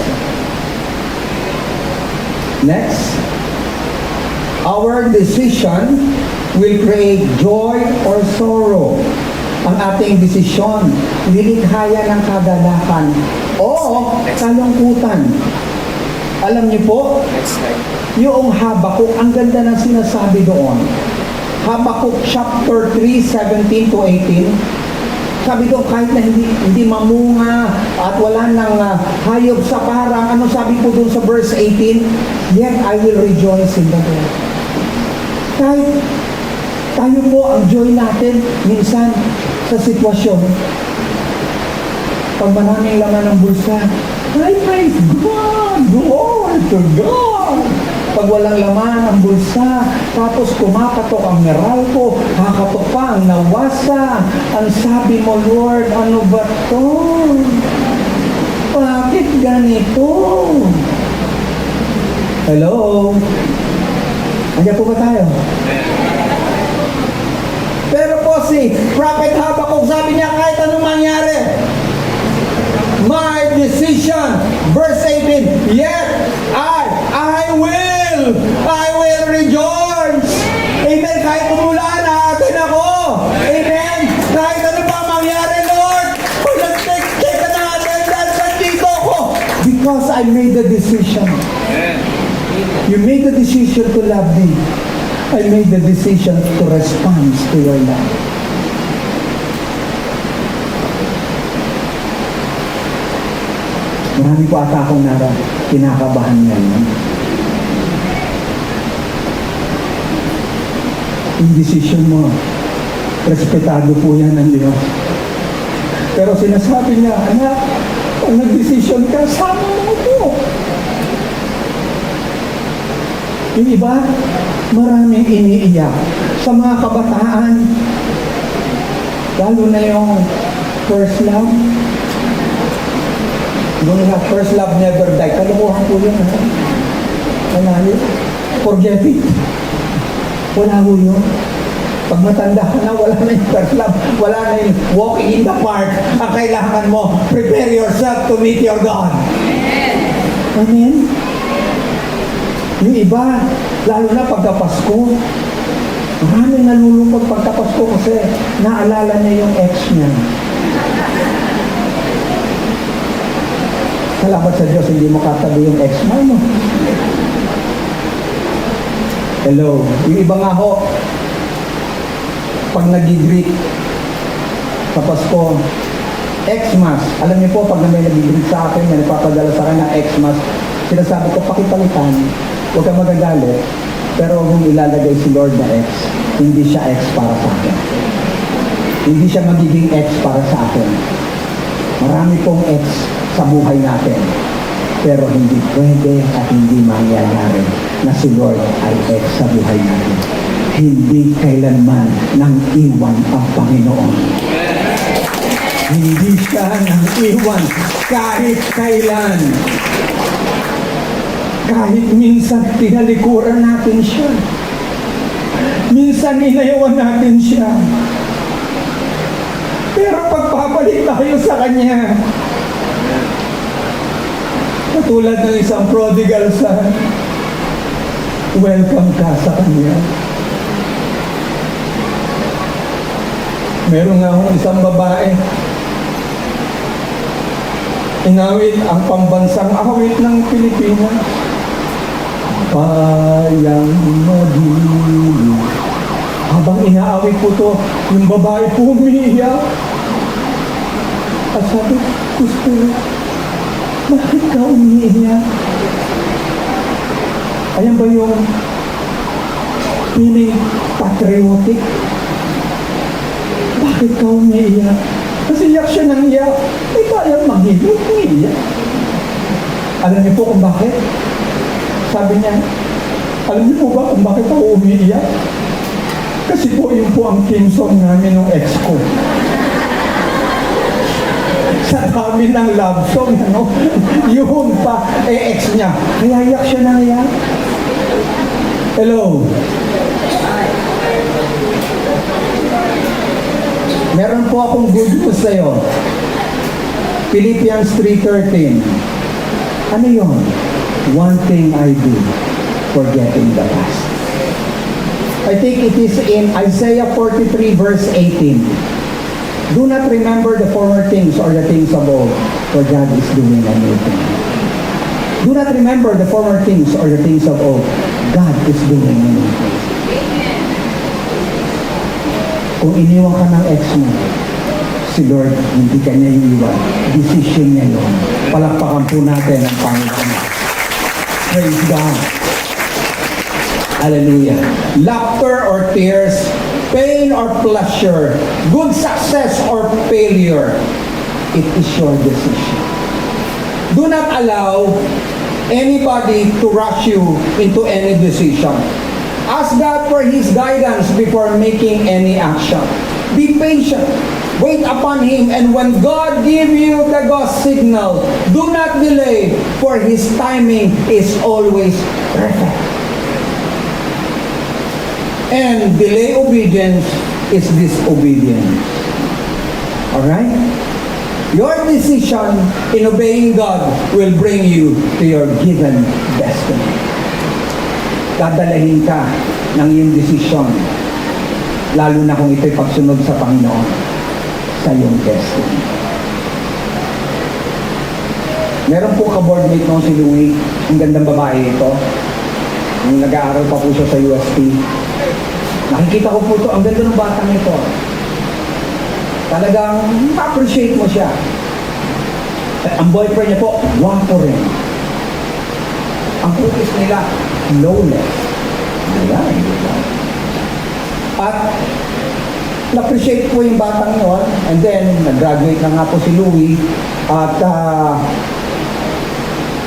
Next. Our decision will create joy or sorrow. Ang ating desisyon, lilikhayan ng kagalakan o kalungkutan. Alam niyo po, yung Habakuk, ang ganda ng sinasabi doon. Habakuk chapter 3, 17 to 18. Sabi ko, kahit na hindi mamunga at wala nang hayop sa parang, ano sabi po doon sa verse 18? Yet I will rejoice in the Lord. Kahit tayo po, ang joy natin, minsan sa sitwasyon, pag maraming laman ng bulsa, I praise God, glory to God. Pag walang laman ang bulsa, tapos kumapatok ang Meralco, kakatok pa ang Nawasa, ang sabi mo, Lord, ano ba to? Bakit ganito? Hello? Andiyan po ba tayo? Pero po si Prophet Habakkuk, sabi niya kahit anong mangyari, my decision, verse 18, yet I will rejoice. Amen. Kahit umulan, aatin ako. Amen. Kahit ano pa mangyari, Lord, check ka na attendance, nandito ako. Because I made the decision. You made the decision to love me. I made the decision to respond to your love. Marami po ata akong kinakabahan ngayon. Yung decision mo, respetado po yan ng Diyos. Pero sinasabi niya, anak, kung nag-decision ka, sama mo po. Yung iba, maraming iniiyak sa mga kabataan. Lalo na yung first love. Yung first love never die. Kalokohan po yun, ha? Wala yun. Forget it. Wala po yun. Pag matanda ka na, wala na yung first love. Wala na yung walking in the park. Ang kailangan mo, prepare yourself to meet your God. Amen? Yung iba, lalo na pagka-Pasko, maraming nalulungkot pagka-Pasko kasi naalala niya yung ex niya. Salamat sa Diyos, hindi mo katabi yung ex mo, no? Hello. Yung iba nga ho, pag nag-greet sa Pasko, Xmas. Alam niyo po, pag may nag-greet sa akin, may nagpapadala sa akin ng Xmas, sinasabi ko, pakipalitan, huwag kang magagalit, pero huwag mong ilalagay si Lord na X. Hindi siya X para sa akin. Hindi siya magiging X para sa akin. Marami pong X sa buhay natin. Pero hindi pwede at hindi mangyayari na si Lord ay X sa buhay natin. Hindi kailanman nang iwan ang Panginoon. Hindi siya nang iwan kahit kailan. Kahit minsan tinalikuran natin siya. Minsan inayawan natin siya. Pero pagpapalik tayo sa Kanya, katulad ng isang prodigal son, welcome ka sa Kanya. Meron nga akong isang babae, inawit ang pambansang awit ng Pilipinas. Payang magili. Habang inaawit po to, yung babae po umiiyak. At sabi, gusto, bakit ka umiiyak? Ayan ba yung feeling patriotic? Bakit ka umiiyak? Kasi iyak siya nang iyak. Ay kaya manghilot, umiiyak. Alam niyo po kung bakit? Sabi niya, alam niyo po ba kung bakit ako umiiyak? Kasi po yun po ang theme song namin ng ex ko. Sa dami ng love song, ano? Yun pa, ex niya. Kaya iyak siya nang iyak. Hello? Meron po akong good news sa'yo. Philippians 3:13. Ano yun? One thing I do, forgetting the past. I think it is in Isaiah 43 verse 18. Do not remember the former things or the things of old, for God is doing a new thing. Do not remember the former things or the things of old. God is doing a new thing. Kung iniwan ka ng ex mo, si Lord, hindi kanya iiwan. Decision niya yun. Palakpakan po natin ang Panginoon. Praise God. Hallelujah. Laughter or tears, pain or pleasure, good success or failure, it is your decision. Do not allow anybody to rush you into any decision. Ask God for His guidance before making any action. Be patient. Wait upon Him, and when God give you the go signal, do not delay, for His timing is always perfect. And delay obedience is disobedience. Alright? Your decision in obeying God will bring you to your given destiny. Dadalahin ka ng iyong desisyon, lalo na kung ito'y pagsunod sa Panginoon sa iyong destiny. Meron po ka-boardmate noon si Louie, ang gandang babae ito. Nung nag-aaral pa po siya sa UST. Nakikita ko po ito, ang ganda ng batang ito. Talagang appreciate mo siya. Ang boyfriend niya po, wapo rin. Ang putis nila, flawless. Ayan, diba? At na-appreciate po yung batang yun. And then, nag-graduate na nga po si Louie. At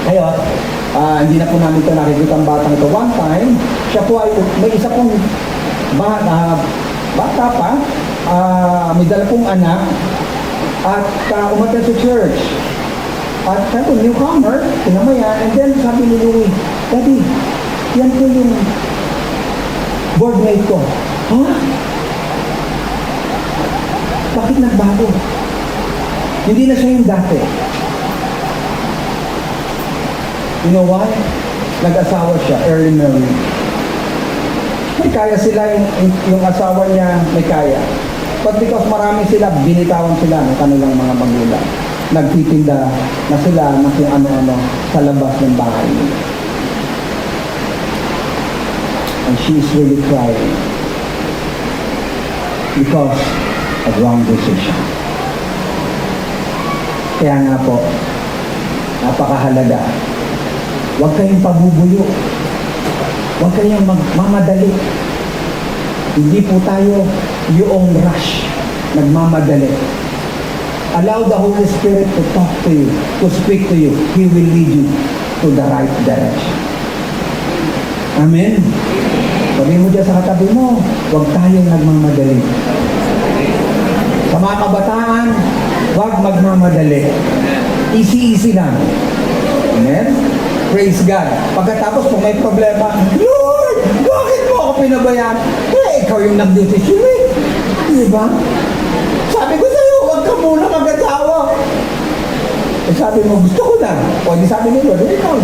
ngayon, hindi na po namin ito nakikita ang batang ito. One time, siya po ay may isa pong bata pa, may dala pong anak, at umattend sa church. At sabi ko, newcomer, tinamayan, and then sabi ni Louie, Daddy, yan po yung boardmate ko. Ha? Bakit nagbago? Hindi na siya yung dati. You know why? Nag-asawa siya, early marriage. May kaya sila, yung asawa niya may kaya. But because marami sila, binitawan sila ng kanilang mga magulang. Nagtitinda na sila na kung ano-ano sa labas ng bahay nila. And she's really crying because of wrong decision. Kaya nga po, napakahalaga. Huwag kayong pabubuyo. Huwag kayong magmamadali. Hindi po tayo yung rush, nagmamadali. Allow the Holy Spirit to talk to you, to speak to you. He will lead you to the right direction. Amen? Sabi mo dyan sa katabi mo, huwag tayong nagmamadali. Sa mga kabataan, huwag magmamadali. Easy-easy lang. Amen? Praise God. Pagkatapos kung may problema, Lord, bakit mo ako pinabayaan? Ikaw yung nagdesisyon eh. Diba? Sabi ko sa'yo, huwag ka muna mag-asawa. Sabi mo, gusto ko na. O di sabi ni Lord, ikaw,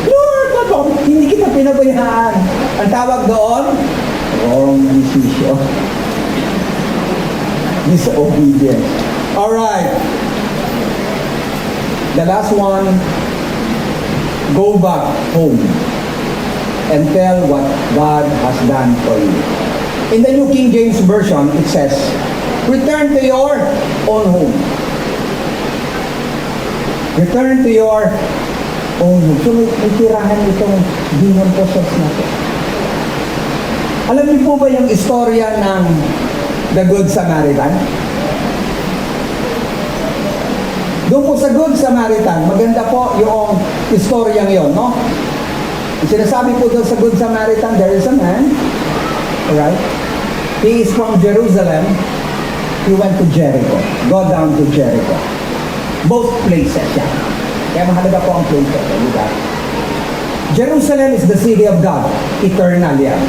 Lord, bakit hindi kita pinabayaan? Ang tawag doon, wrong decision. Disobedience. Alright. The last one, go back home and tell what God has done for you. In the New King James Version, it says, return to your own home. Return to your own home. So may tirahan itong demon possess natin. Alam niyo po ba yung istorya ng The Good Samaritan? Doon po sa Good Samaritan, maganda po yung istoryang yon, no? Sinasabi po doon sa Good Samaritan, there is a man, alright? He is from Jerusalem. He went to Jericho. Go down to Jericho. Both places, yan. Kaya mahalaga po ang places, diba? Jerusalem is the city of God, eternal yan.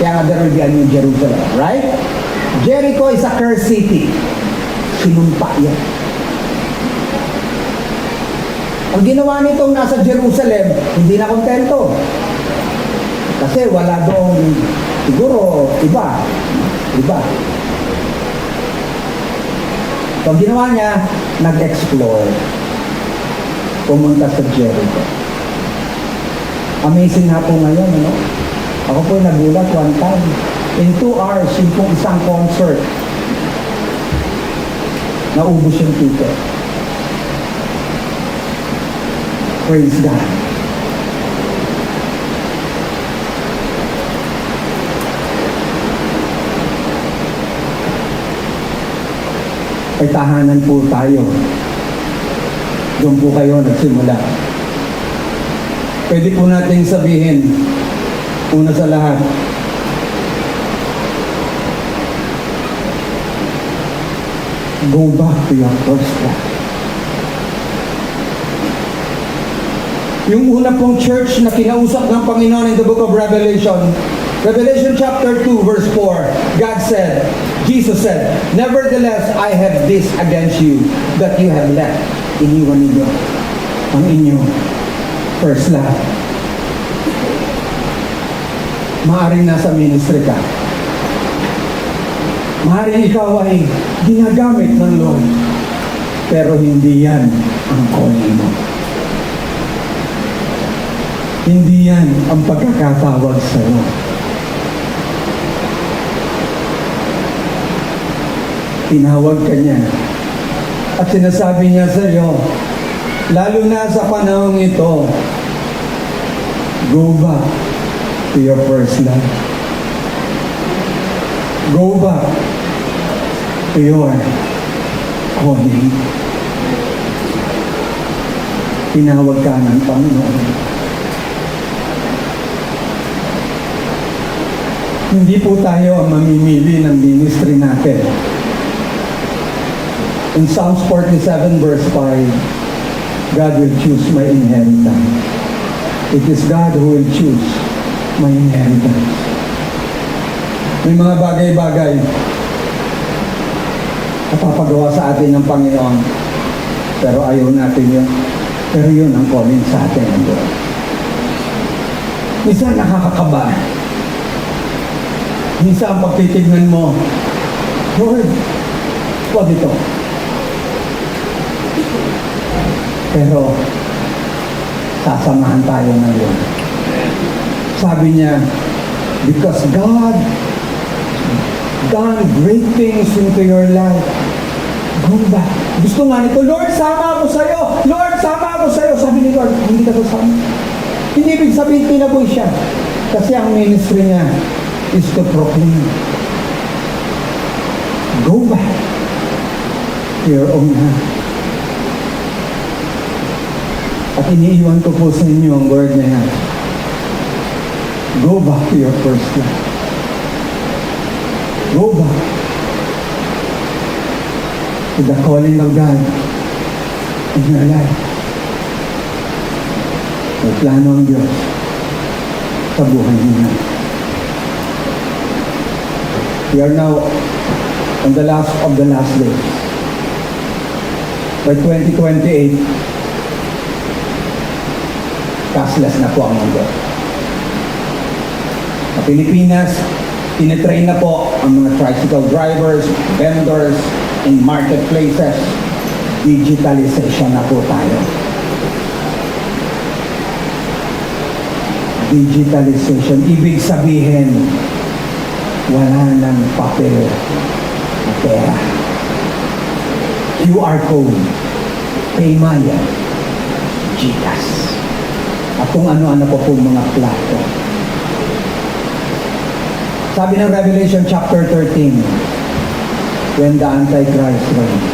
Kaya nga there will be a new Jerusalem, right? Jericho is a cursed city. Sinumpa yan. Ang ginawa nitong nasa Jerusalem, hindi na kontento. Kasi wala doong, siguro, iba. So, ang ginawa niya, nag-explore. Pumunta sa Jericho. Amazing nga po ngayon, ano? Ako po nagulat one time. In 2 hours, yung pong isang concert. Naubos yung ticket. Praise God. Ay tahanan po tayo. Doon po kayo nagsimula. Pwede po nating sabihin, una sa lahat, go back to your first love. Yung una pong church na kinausap ng Panginoon in the book of Revelation, Revelation chapter 2 verse 4, God said, Jesus said, nevertheless, I have this against you, that you have left, iniwan ninyo ang inyong first love. Maaring nasa ministry ka. Maaring ikaw ay ginagamit ng Lord, pero hindi yan ang calling mo. Hindi yan ang pagkakatawag sa'yo. Tinawag ka niya at sinasabi niya sa iyo, lalo na sa panahong ito, go back to your first love. Go back to your calling. Tinawag ka ng Panginoon. Hindi po tayo ang mamimili ng ministry natin. In Psalms 47 verse 5, God will choose my inheritance. It is God who will choose my inheritance. May mga bagay-bagay na papagawa sa atin ng Panginoon, pero ayaw natin yun. Pero yun ang calling sa atin ng Lord. Minsan nakakakaba. Minsan pagtitignan mo, Lord, wag ito. Pero sasamahan tayo ngayon. Sabi niya, because God done great things into your life, go back. Gusto nga nito, Lord, sama ako sa'yo. Lord, sama ako sa'yo. Sabi ni Lord, hindi ka sasama. Hindi ibig sabihin, tinaboy siya. Kasi ang ministry niya is to proclaim. Go back to your own hand. At iniiwan ko po sa inyo ang word na yan. Go back to your first love. Go back to the calling of God in your life. May plano ang Diyos sa buhay niyo. We are now on the last of the last days. By 2028, cashless na po ang mundo. Sa Pilipinas, tinitrain na po ang mga tricycle drivers, vendors, in marketplaces. Digitalization na po tayo. Digitalization, ibig sabihin, wala nang papel na pera. QR code, Paymaya, GCash. At kung ano-ano po po mga plato. Sabi ng Revelation chapter 13, when the Antichrist reigns,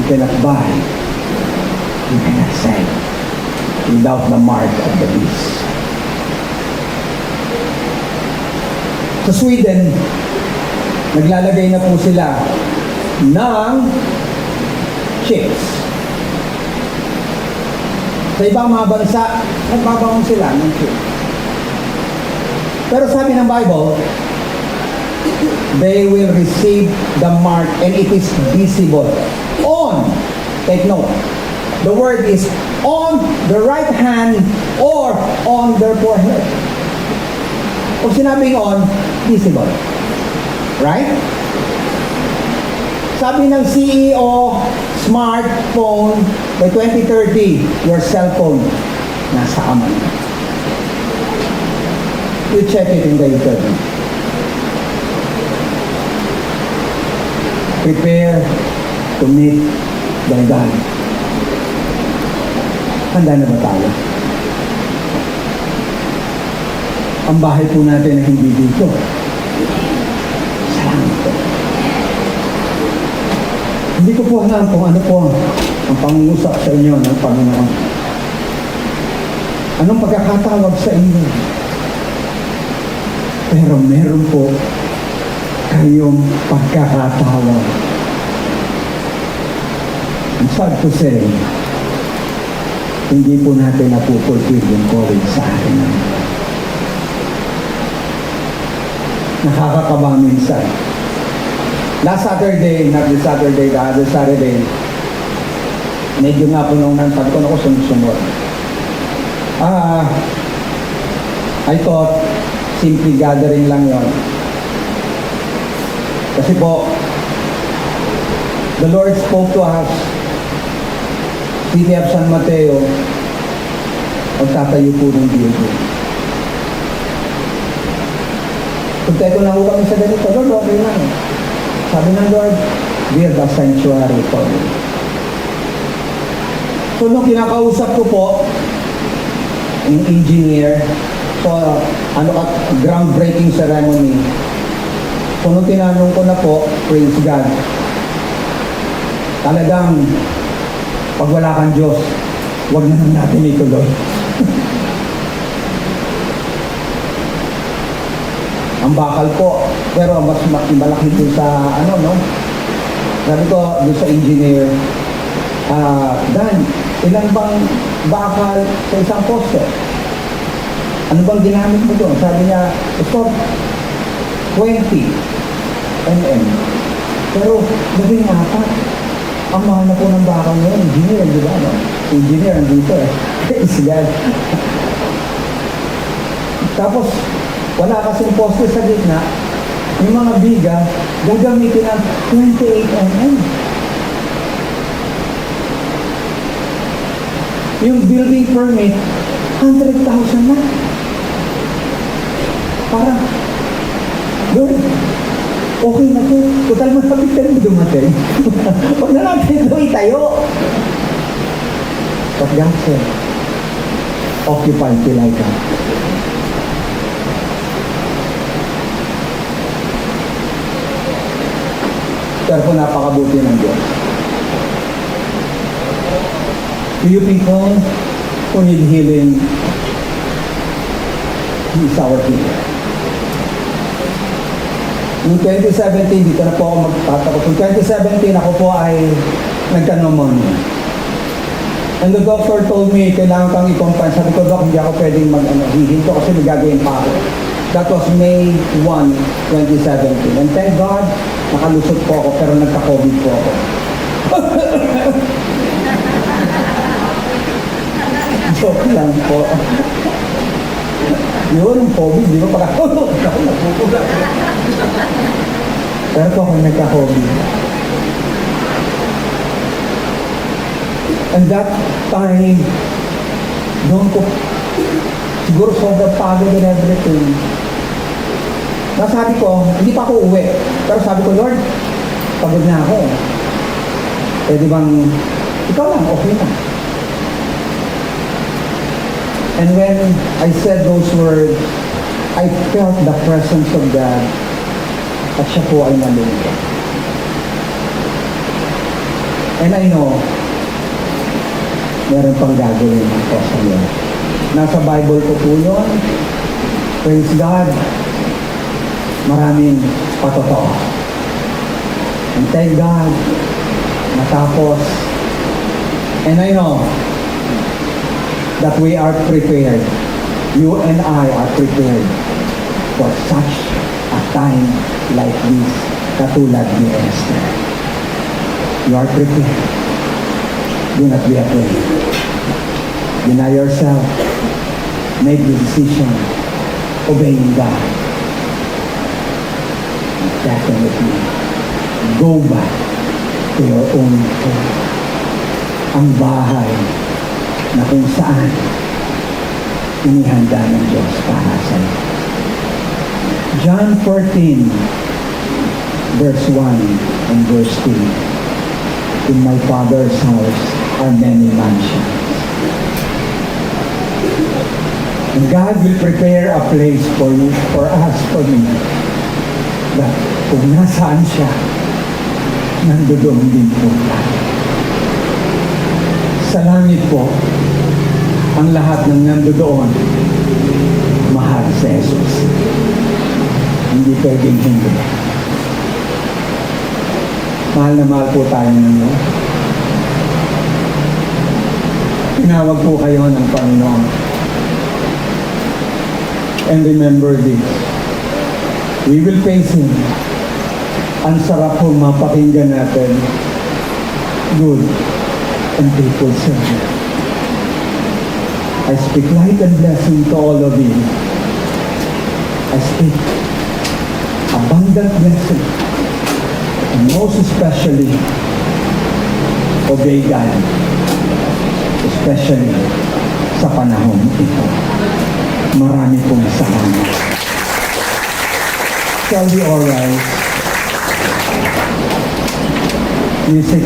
you cannot buy, you cannot sell, without the mark of the beast. Sa Sweden, naglalagay na po sila ng chips. Sa ibang mga bansa, nagbabaon sila ng chips. Pero sabi ng Bible, they will receive the mark and it is visible on, take note, the word is on the right hand or on their forehead. Pag sinabing on, visible. Right? Sabi ng CEO, smartphone, by 2030, your cellphone, nasa kamay. You check it in the internet. prepare to meet their God. Handa na ba tayo? Ang bahay po natin ay hindi dito. Salamat po. Hindi ko po alam kung ano po ang pangungusap sa inyo ng Panginoon. Anong pagkakatawag sa inyo? Pero meron po kayong pagkakatawag. I'm sad to say, hindi po natin napupulfil yung calling sa atin. Nakakakaba minsan. Last Saturday, not this Saturday, the other Saturday, medyo nga po nung sabi ko, ako sunod-sunod. I thought, simply gathering lang yon. Kasi po, the Lord spoke to us, City of San Mateo, magtatayo po ng building. Punta ko na ho kami sa ganito, Lord, okay lang. Sabi ng Lord, build a sanctuary for me. So, nung kinakausap ko po, yung engineer, so, groundbreaking ceremony. So, nung tinanong ko na po, praise God, talagang, pag wala kang Diyos, huwag na lang natin ituloy. Ang bakal po, pero mas malaki po sa, sabi ko, doon sa engineer, Dan, ilan bang bakal sa isang poste? Ano bang ginamit mo doon? Sabi niya, ito, 20 mm. Pero, labing apat. Ang mahal na po ng bakal ngayon, engineer, di ba? No? Engineer, nandito eh. Praise God. Tapos, wala kasing poste sa gitna, yung mga biga, gagamitin ng 28 mm. Yung building permit, 100,000 na. Parang, Lord, okay na po. Total masabit ka rin dumating. Huwag na natin ito itayo. But God said, occupy till I come. Pero po napakabuti ng Diyos. To you people who need healing, He is our healer. Noong 2017, dito na po ako magtatapos. Noong 2017, ako po ay nagka-pneumonia. And the doctor told me, kailangan kang i-confine. Sabi ko, Doc, hindi ako pwedeng hihinto kasi may gagawin pa ako. That was May 1, 2017. And thank God, nakalusot po ako pero nagka-COVID po ako. Joke lang po. Yun, yung COVID, di ba? Pagka-COVID, ako nagpupulat. Pero po ako nagka-COVID. And that time, doon ko, siguro sobrang pagod and everything. Nasabi ko, hindi pa ako uwi. Pero sabi ko, Lord, pagod na ako. Pwede bang, ikaw lang, okay na. And when I said those words, I felt the presence of God at siya po ay nalungkot. And I know, meron pang gagawin ako sa iyo. Nasa Bible ko po yun. Praise God. Maraming patotoo. And thank God, natapos. And I know that we are prepared. You and I are prepared for such a time like this, katulad ni Esther. You are prepared. Do not be afraid. Deny yourself. Make the decision. Obeying God. Definitely. Go back to your own home. Ang bahay na kung saan inihanda ng Diyos para sa iyo. John 14, verse 1 and verse 2. In my Father's house are many mansions. And God will prepare a place for you, for us, for me. That kung nasaan siya, nandoon din po tayo. Sa langit po, ang lahat ng nandoon, mahal si Jesus. Hindi pwedeng hindi. Mahal na mahal po tayo ng Diyos. Tinawag po kayo ng Panginoon. And remember this, we will face Him. Ang sarap po mapakinggan natin, good and faithful servant. I speak light and blessing to all of you. I speak abundant blessing. And most especially, obey God. Especially sa panahon ito. Marami pong salamat. Shall we all rise? Music.